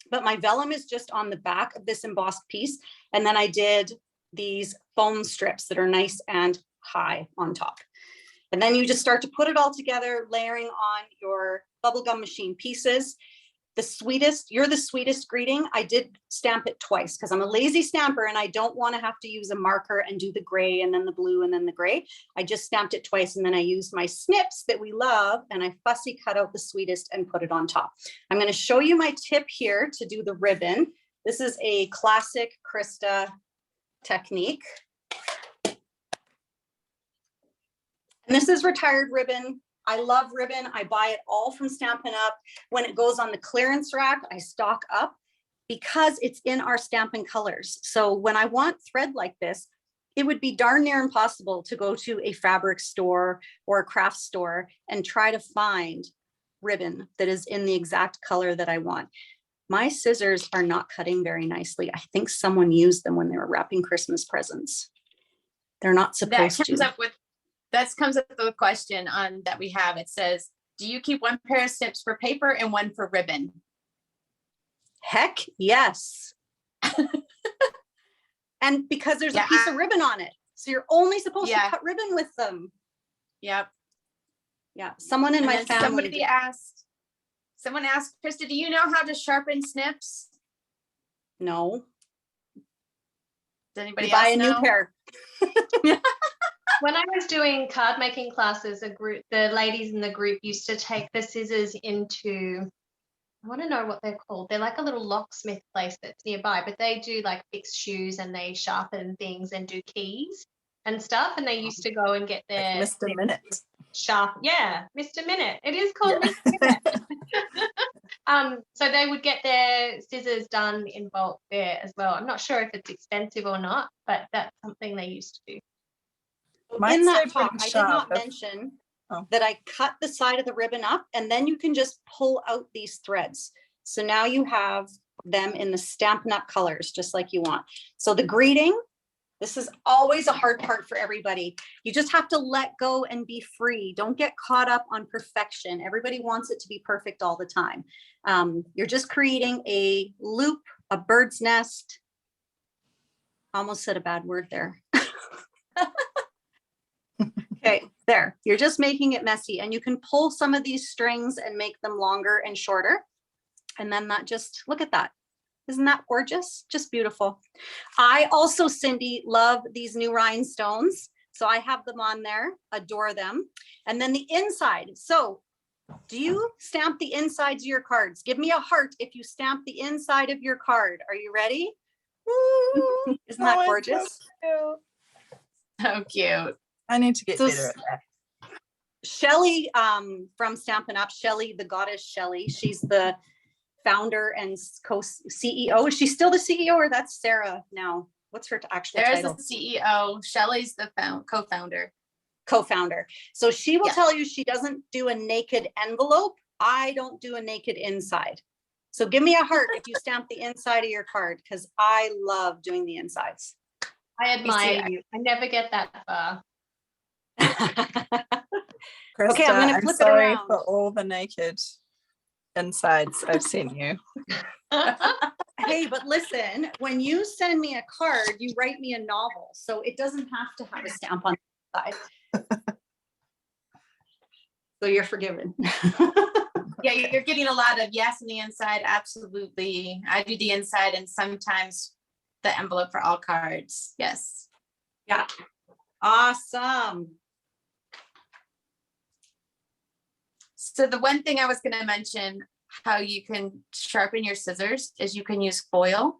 But my vellum is just on the back of this embossed piece. And then I did these foam strips that are nice and high on top. And then you just start to put it all together, layering on your bubblegum machine pieces. You're the sweetest greeting. I did stamp it twice because I'm a lazy stamper and I don't want to have to use a marker and do the gray and then the blue and then the gray. I just stamped it twice and then I used my snips that we love and I fussy cut out the sweetest and put it on top. I'm going to show you my tip here to do the ribbon. This is a classic Krista technique. And this is retired ribbon. I love ribbon. I buy it all from Stampin' Up. When it goes on the clearance rack, I stock up because it's in our Stampin' colors. So when I want thread like this, it would be darn near impossible to go to a fabric store or a craft store and try to find ribbon that is in the exact color that I want. My scissors are not cutting very nicely. I think someone used them when they were wrapping Christmas presents. They're not supposed to. That comes up with a question on that we have. It says, do you keep one pair of snips for paper and one for ribbon? Heck yes. And because there's a piece of ribbon on it. So you're only supposed to cut ribbon with them. Yep. Yeah. Someone in my family. Someone asked, Krista, do you know how to sharpen snips? No. Does anybody buy else a new pair? When I was doing card making classes, the ladies in the group used to take the scissors into, I want to know what they're called. They're like a little locksmith place that's nearby, but they do like fix shoes and they sharpen things and do keys and stuff. And they used to go and get their like Mr. Minute. Sharp. Yeah, Mr. Minute. It is called Mr. Minute. So they would get their scissors done in bulk there as well. I'm not sure if it's expensive or not, but that's something they used to do. In that talk, I did not mention that I cut the side of the ribbon up and then you can just pull out these threads. So now you have them in the Stampin' Up! Colors, just like you want. So the greeting, this is always a hard part for everybody. You just have to let go and be free. Don't get caught up on perfection. Everybody wants it to be perfect all the time. You're just creating a loop, a bird's nest. Almost said a bad word there. Okay, there. You're just making it messy, and you can pull some of these strings and make them longer and shorter. And then that just, look at that. Isn't that gorgeous? Just beautiful. I also, Cindy, love these new rhinestones. So I have them on there, adore them. And then the inside. So do you stamp the insides of your cards? Give me a heart if you stamp the inside of your card. Are you ready? Woo! Isn't that gorgeous? So cute. I need to get better at that. Shelly from Stampin' Up, Shelly, the goddess Shelly, she's the founder and co-CEO. Is she still the CEO or that's Sarah now? What's her actual title? There's the CEO. Shelly's the co-founder. Co-founder. So she will tell you she doesn't do a naked envelope. I don't do a naked inside. So give me a heart if you stamp the inside of your card, because I love doing the insides. I admire you. I never get that far. Krista, okay, I'm gonna flip it sorry around. for all the naked insides I've sent you. Hey, but listen, when you send me a card, you write me a novel, so it doesn't have to have a stamp on the side. So you're forgiven. Yeah, you're getting a lot of yes on the inside. Absolutely. I do the inside and sometimes the envelope for all cards. Yes. Yeah. Awesome. So the one thing I was going to mention, how you can sharpen your scissors, is you can use foil.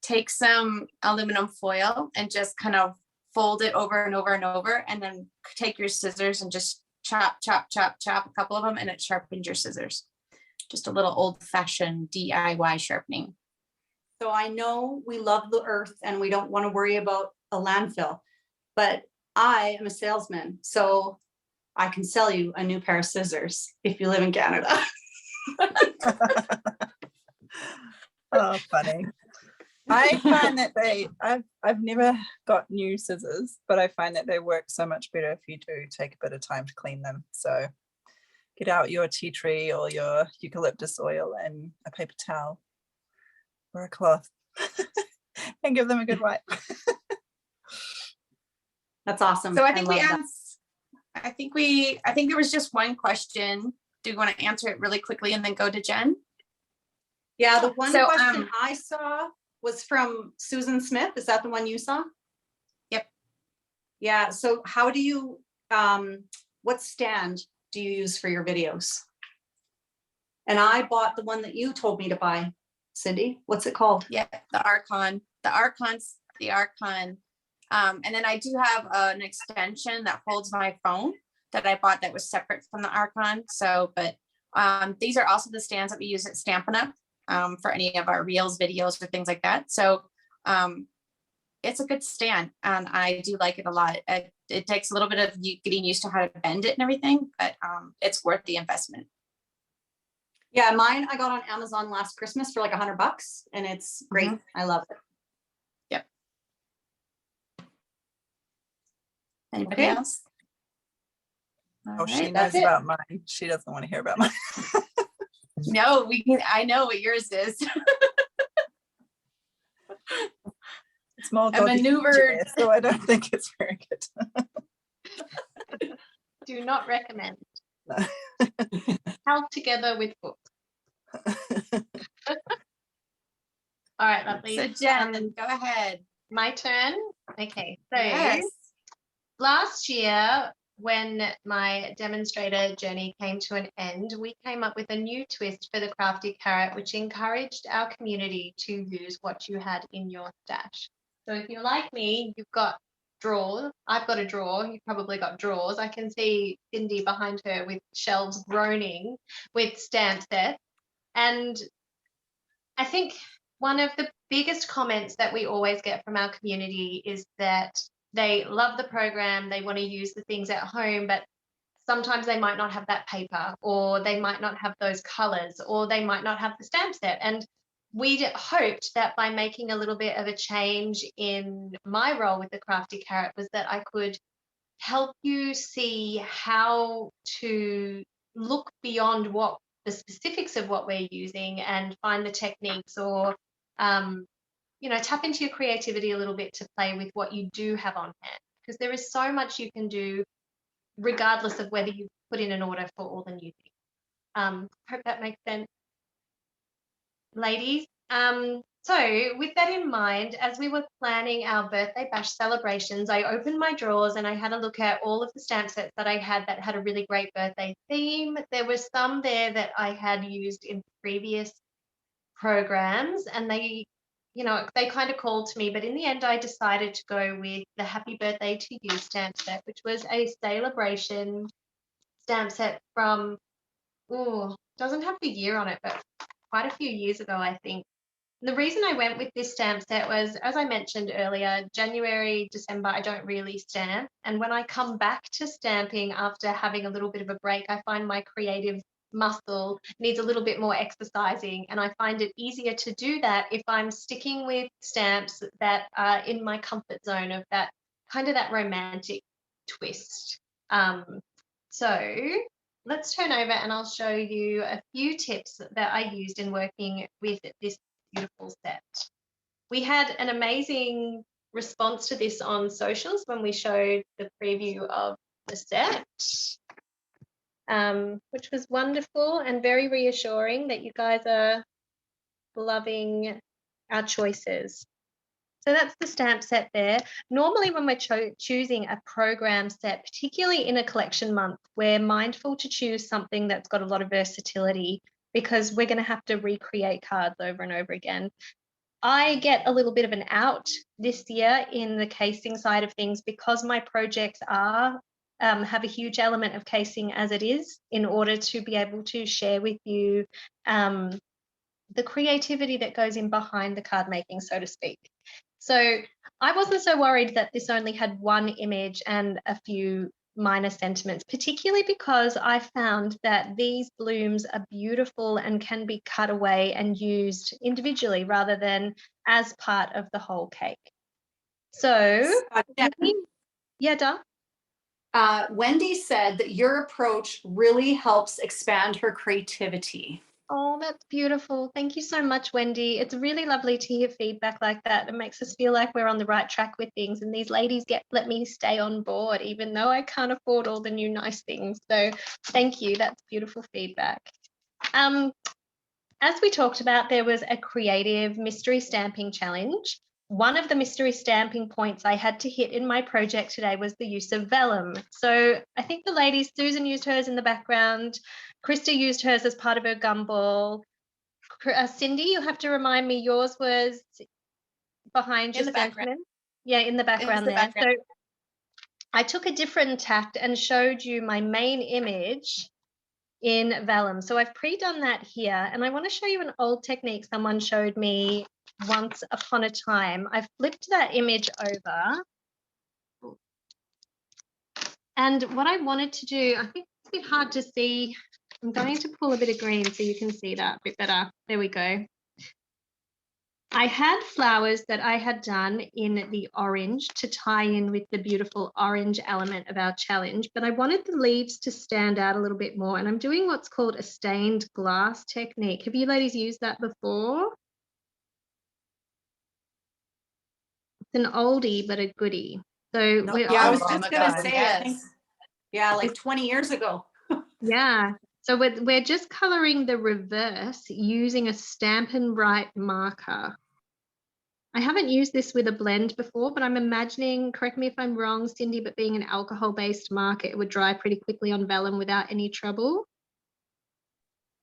Take some aluminum foil and just kind of fold it over and over and over, and then take your scissors and just chop, chop, chop, chop a couple of them, and it sharpens your scissors. Just a little old-fashioned DIY sharpening. So I know we love the earth and we don't want to worry about a landfill, but I am a salesman, so I can sell you a new pair of scissors if you live in Canada. Oh, funny. I find that I've never got new scissors, but I find that they work so much better if you do take a bit of time to clean them. So get out your tea tree or your eucalyptus oil and a paper towel or a cloth and give them a good wipe. That's awesome. So I think I think there was just one question. Do you want to answer it really quickly and then go to Jen? Yeah, the one question I saw was from Susan Smith. Is that the one you saw? Yep. Yeah. So how do you, what stand do you use for your videos? And I bought the one that you told me to buy. Cindy, what's it called? Yeah, the Archon. The Archon. And then I do have an extension that holds my phone that I bought that was separate from the Archon. So, but these are also the stands that we use at Stampin' Up! For any of our reels, videos, or things like that. So it's a good stand, and I do like it a lot. It takes a little bit of getting used to how to bend it and everything, but it's worth the investment. Yeah, mine I got on Amazon last Christmas for like $100, and it's great. I love it. Yep. Anybody Okay. else? Oh, All she right, knows that's it. about mine. She doesn't want to hear about mine. no, we can. I know what yours is. It's more A maneuvered. so I don't think it's very good. Do not recommend. No. Held together with books. All right, lovely. So Jen, go ahead. My turn. Okay, so Yes. last year, when my demonstrator journey came to an end, we came up with a new twist for the Crafty Carrot, which encouraged our community to use what you had in your stash. So if you're like me, you've got drawers. I've got a drawer. You've probably got drawers. I can see Cindy behind her with shelves groaning with stamp sets. And I think one of the biggest comments that we always get from our community is that they love the program, they want to use the things at home, but sometimes they might not have that paper, or they might not have those colors, or they might not have the stamp set. And we hoped that by making a little bit of a change in my role with the Crafty Carrot was that I could help you see how to look beyond what the specifics of what we're using and find the techniques, or tap into your creativity a little bit to play with what you do have on hand, because there is so much you can do regardless of whether you put in an order for all the new things. Hope that makes sense, ladies. So with that in mind, as we were planning our birthday bash celebrations, I opened my drawers and I had a look at all of the stamp sets that I had that had a really great birthday theme. There were some there that I had used in previous programs, and they kind of called to me, but in the end I decided to go with the Happy Birthday to You stamp set, which was a celebration stamp set from, doesn't have the year on it, but quite a few years ago, I think. The reason I went with this stamp set was, as I mentioned earlier, January, December, I don't really stamp. And when I come back to stamping after having a little bit of a break, I find my creative muscle needs a little bit more exercising. And I find it easier to do that if I'm sticking with stamps that are in my comfort zone of that kind of that romantic twist. So let's turn over and I'll show you a few tips that I used in working with this beautiful set. We had an amazing response to this on socials when we showed the preview of the set, which was wonderful and very reassuring that you guys are loving our choices. So that's the stamp set there. Normally when we're choosing a program set, particularly in a collection month, we're mindful to choose something that's got a lot of versatility, because we're going to have to recreate cards over and over again. I get a little bit of an out this year in the casing side of things, because my projects have a huge element of casing as it is, in order to be able to share with you the creativity that goes in behind the card making, so to speak. So I wasn't so worried that this only had one image and a few minor sentiments, particularly because I found that these blooms are beautiful and can be cut away and used individually rather than as part of the whole cake. So, yeah, Dom? Wendy said that your approach really helps expand her creativity. Oh, that's beautiful. Thank you so much, Wendy. It's really lovely to hear feedback like that. It makes us feel like we're on the right track with things, and these ladies let me stay on board, even though I can't afford all the new nice things. So thank you. That's beautiful feedback. As we talked about, there was a creative mystery stamping challenge. One of the mystery stamping points I had to hit in my project today was the use of vellum. So I think the ladies, Susan used hers in the background, Krista used hers as part of her gumball. Cindy, you have to remind me, yours was behind your specimen. Yeah, in the background there. So I took a different tact and showed you my main image in vellum. So I've pre-done that here, and I want to show you an old technique someone showed me once upon a time. I flipped that image over. And what I wanted to do, I think it's a bit hard to see. I'm going to pull a bit of green so you can see that a bit better. There we go. I had flowers that I had done in the orange to tie in with the beautiful orange element of our challenge, but I wanted the leaves to stand out a little bit more. And I'm doing what's called a stained glass technique. Have you ladies used that before? It's an oldie, but a goodie. So Not we're Yeah, I was long just gonna ago. say, Yes. I think, yeah, like 20 years ago. yeah. So we're just coloring the reverse using a Stampin' Write marker. I haven't used this with a blend before, but I'm imagining, correct me if I'm wrong, Cindy, but being an alcohol-based marker, it would dry pretty quickly on vellum without any trouble.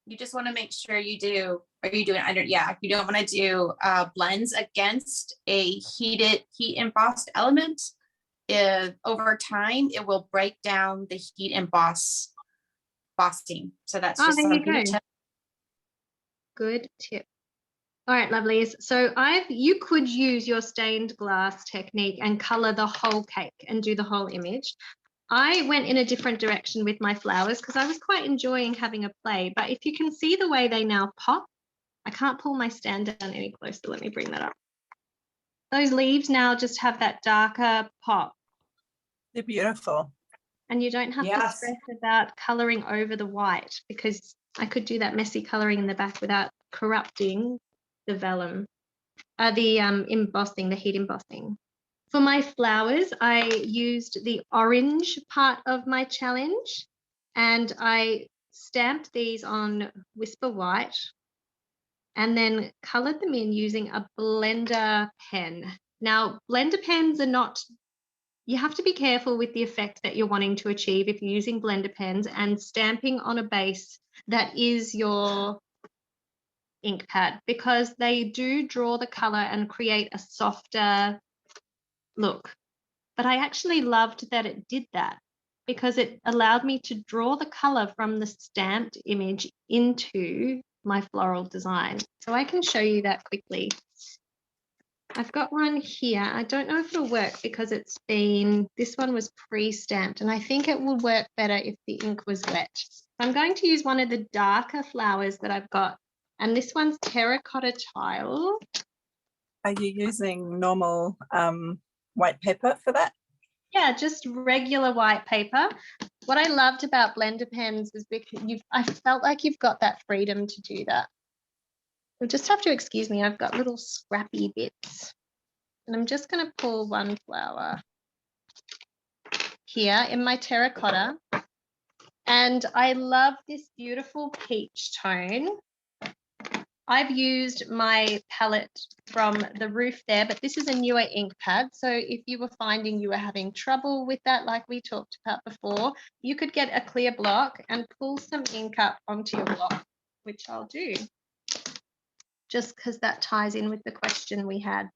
You just want to make sure you do, or you do it under, yeah, you don't want to do blends against a heat embossed element. Over time, it will break down the heat embossing. So that's Oh, just there you something to go. check. Good tip. All right, lovelies. So you could use your stained glass technique and color the whole cake and do the whole image. I went in a different direction with my flowers because I was quite enjoying having a play. But if you can see the way they now pop, I can't pull my stand down any closer. Let me bring that up. Those leaves now just have that darker pop. They're beautiful. And you don't have to Yes. stress about coloring over the white, because I could do that messy coloring in the back without corrupting the vellum, the embossing, the heat embossing. For my flowers, I used the orange part of my challenge, and I stamped these on Whisper White and then colored them in using a blender pen. Now, blender pens are not, you have to be careful with the effect that you're wanting to achieve if you're using blender pens and stamping on a base that is your ink pad, because they do draw the color and create a softer look. But I actually loved that it did that, because it allowed me to draw the color from the stamped image into my floral design. So I can show you that quickly. I've got one here. I don't know if it'll work because this one was pre-stamped, and I think it will work better if the ink was wet. I'm going to use one of the darker flowers that I've got, and this one's terracotta tile. Are you using normal white paper for that? Yeah, just regular white paper. What I loved about blender pens is because I felt like you've got that freedom to do that. You'll just have to excuse me, I've got little scrappy bits. And I'm just going to pull one flower here in my terracotta. And I love this beautiful peach tone. I've used my palette from the roof there, but this is a newer ink pad. So if you were finding you were having trouble with that, like we talked about before, you could get a clear block and pull some ink up onto your block, which I'll do, just because that ties in with the question we had.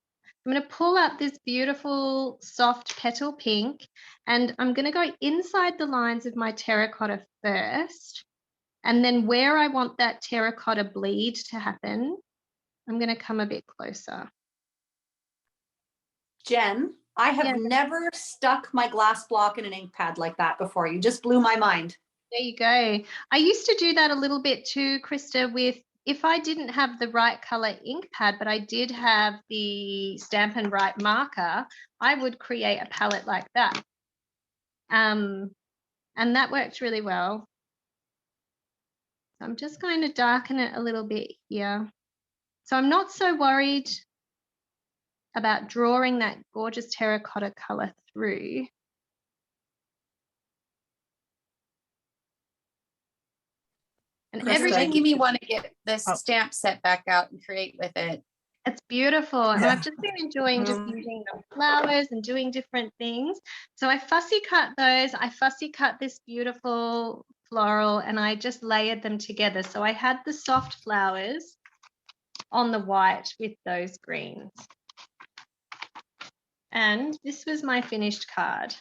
I'm going to pull up this beautiful soft petal pink, and I'm going to go inside the lines of my terracotta first. And then where I want that terracotta bleed to happen, I'm going to come a bit closer. Jen, I have never stuck my glass block in an ink pad like that before. You just blew my mind. There you go. I used to do that a little bit too, Krista, if I didn't have the right color ink pad, but I did have the Stampin' Write marker, I would create a palette like that. And that worked really well. I'm just going to darken it a little bit here. So I'm not so worried about drawing that gorgeous terracotta color through. And Krista, You're everything, making me want to get this stamp set back out and create with it. it's beautiful. And Yeah. I've just been enjoying just using the flowers and doing different things. So I fussy cut those. I fussy cut this beautiful floral, and I just layered them together. So I had the soft flowers on the white with those greens. And this was my finished card.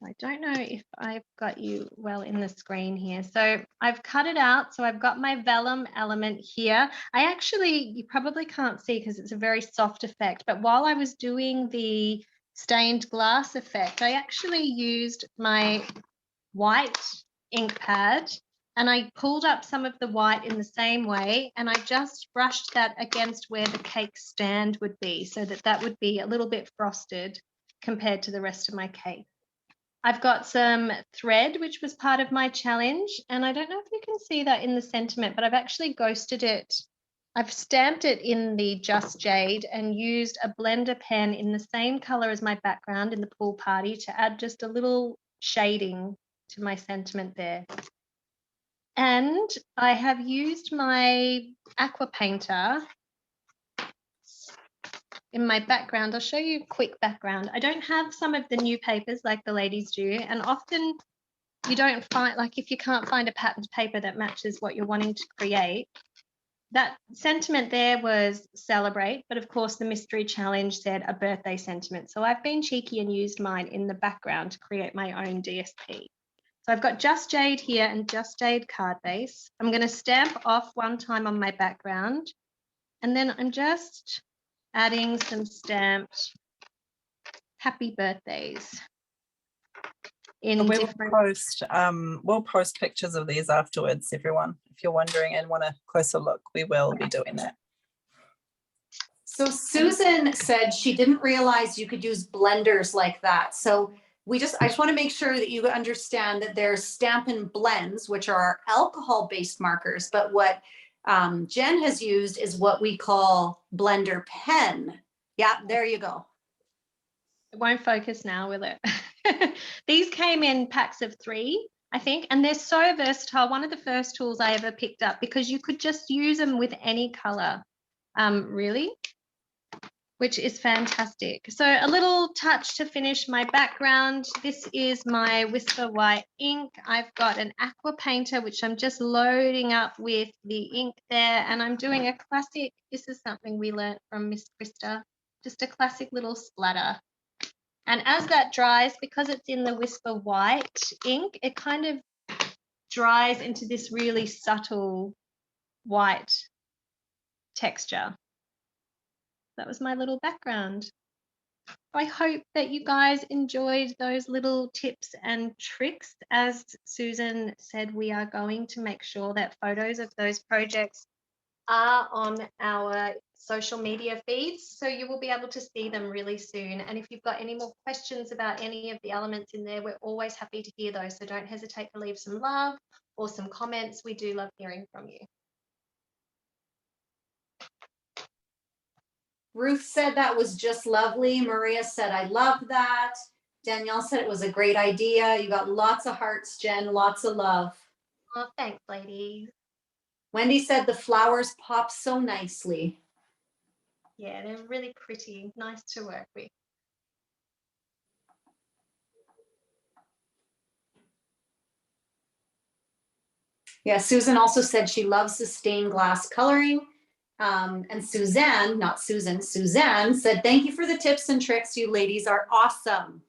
I don't know if I've got you well in the screen here. So I've cut it out. So I've got my vellum element here. You probably can't see because it's a very soft effect, but while I was doing the stained glass effect, I actually used my white ink pad and I pulled up some of the white in the same way, and I just brushed that against where the cake stand would be, so that would be a little bit frosted compared to the rest of my cake. I've got some thread, which was part of my challenge, and I don't know if you can see that in the sentiment, but I've actually ghosted it. I've stamped it in the Just Jade and used a blender pen in the same color as my background in the pool party to add just a little shading to my sentiment there. And I have used my aqua painter in my background. I'll show you a quick background. I don't have some of the new papers like the ladies do, and often you don't find, like if you can't find a patterned paper that matches what you're wanting to create. That sentiment there was celebrate, but of course the mystery challenge said a birthday sentiment. So I've been cheeky and used mine in the background to create my own DSP. So I've got Just Jade here and Just Jade card base. I'm going to stamp off one time on my background, and then I'm just adding some stamped happy birthdays in We will different. we'll post pictures of these afterwards, everyone. If you're wondering and want a closer look, we will be doing that. So Susan said she didn't realize you could use blenders like that. So I just want to make sure that you understand that there's Stampin' Blends, which are alcohol-based markers, but what Jen has used is what we call blender pen. Yeah, there you go. It won't focus now, will it? These came in packs of 3, I think, and they're so versatile. One of the first tools I ever picked up because you could just use them with any color, really, which is fantastic. So a little touch to finish my background. This is my Whisper White ink. I've got an aqua painter, which I'm just loading up with the ink there, and I'm doing a classic, this is something we learnt from Miss Krista, just a classic little splatter. And as that dries, because it's in the Whisper White ink, it kind of dries into this really subtle white texture. That was my little background. I hope that you guys enjoyed those little tips and tricks. As Susan said, we are going to make sure that photos of those projects are on our social media feeds, so you will be able to see them really soon. And if you've got any more questions about any of the elements in there, we're always happy to hear those, so don't hesitate to leave some love or some comments. We do love hearing from you. Ruth said that was just lovely. Maria said, I love that. Danielle said it was a great idea. You got lots of hearts, Jen, lots of love. Oh, thanks, ladies. Wendy said the flowers pop so nicely. Yeah, they're really pretty, nice to work with. Yeah, Susan also said she loves the stained glass coloring. And Suzanne, not Susan, Suzanne said, thank you for the tips and tricks. You ladies are awesome.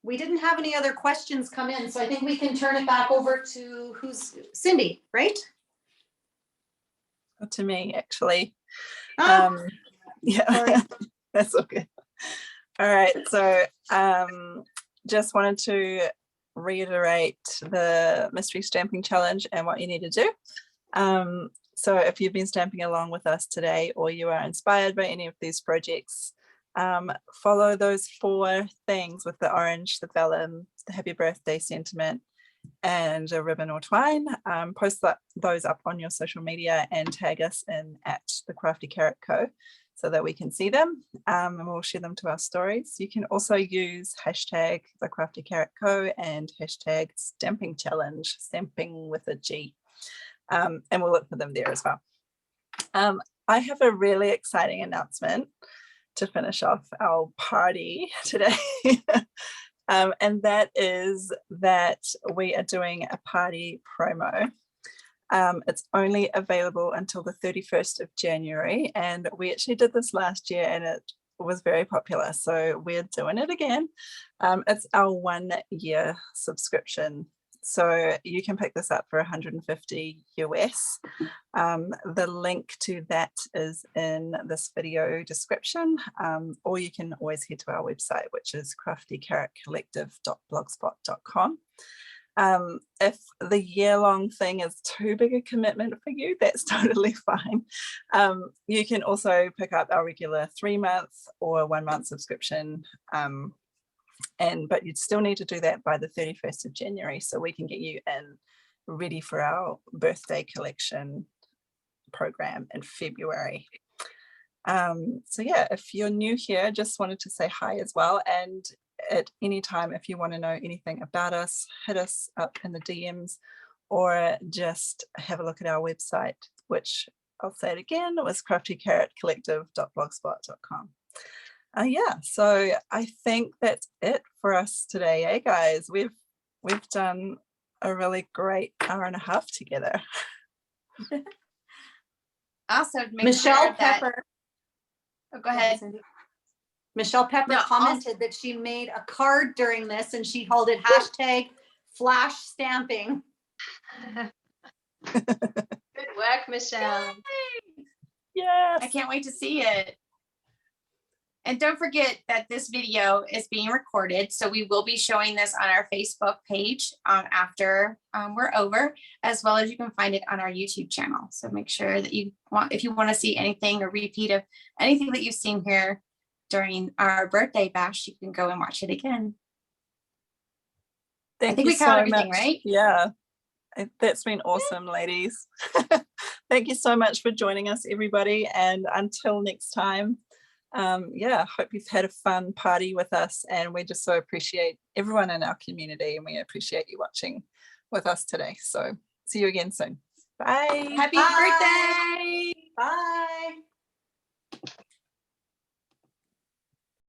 We didn't have any other questions come in, so I think we can turn it back over to Cindy, right? To me, actually. Ah, Yeah, that's okay. All right, so just wanted to reiterate the mystery stamping challenge and what you need to do. So if you've been stamping along with us today, or you are inspired by any of these projects, follow those 4 things with the orange, the vellum, the happy birthday sentiment, and a ribbon or twine. Post those up on your social media and tag us in at the Crafty Carrot Co. so that we can see them, and we'll share them to our stories. You can also use hashtag the Crafty Carrot Co and hashtag stamping challenge, stamping with a G, and we'll look for them there as well. I have a really exciting announcement to finish off our party today. And that is that we are doing a party promo. It's only available until the 31st of January, and we actually did this last year and it was very popular, so we're doing it again. It's our 1-year subscription, so you can pick this up for $150 US. The link to that is in this video description, or you can always head to our website, which is craftycarrotcollective.blogspot.com. If the year-long thing is too big a commitment for you, that's totally fine. You can also pick up our regular 3-month or 1-month subscription, but you'd still need to do that by the 31st of January, so we can get you in ready for our birthday collection program in February. So yeah, if you're new here, just wanted to say hi as well, and at any time, if you want to know anything about us, hit us up in the DMs, or just have a look at our website, which I'll say it again, it was craftycarrotcollective.blogspot.com. Yeah, so I think that's it for us today, eh, guys? We've done a really great hour and a half together. Also, make Michelle sure that, Pepper. oh, go ahead. Michelle Pepper No, commented that she made a card during this and she called it hashtag flash stamping. Good work, Michelle. Yes. I can't wait to see it. And don't forget that this video is being recorded, so we will be showing this on our Facebook page after we're over, as well as you can find it on our YouTube channel. So make sure that if you want to see anything or repeat of anything that you've seen here during our birthday bash, you can go and watch it again. I think we covered everything, right? Yeah, that's been awesome, ladies. Thank you so much for joining us, everybody, and until next time, yeah, hope you've had a fun party with us, and we just so appreciate everyone in our community, and we appreciate you watching with us today. So see you again soon. Bye. Happy birthday. Bye.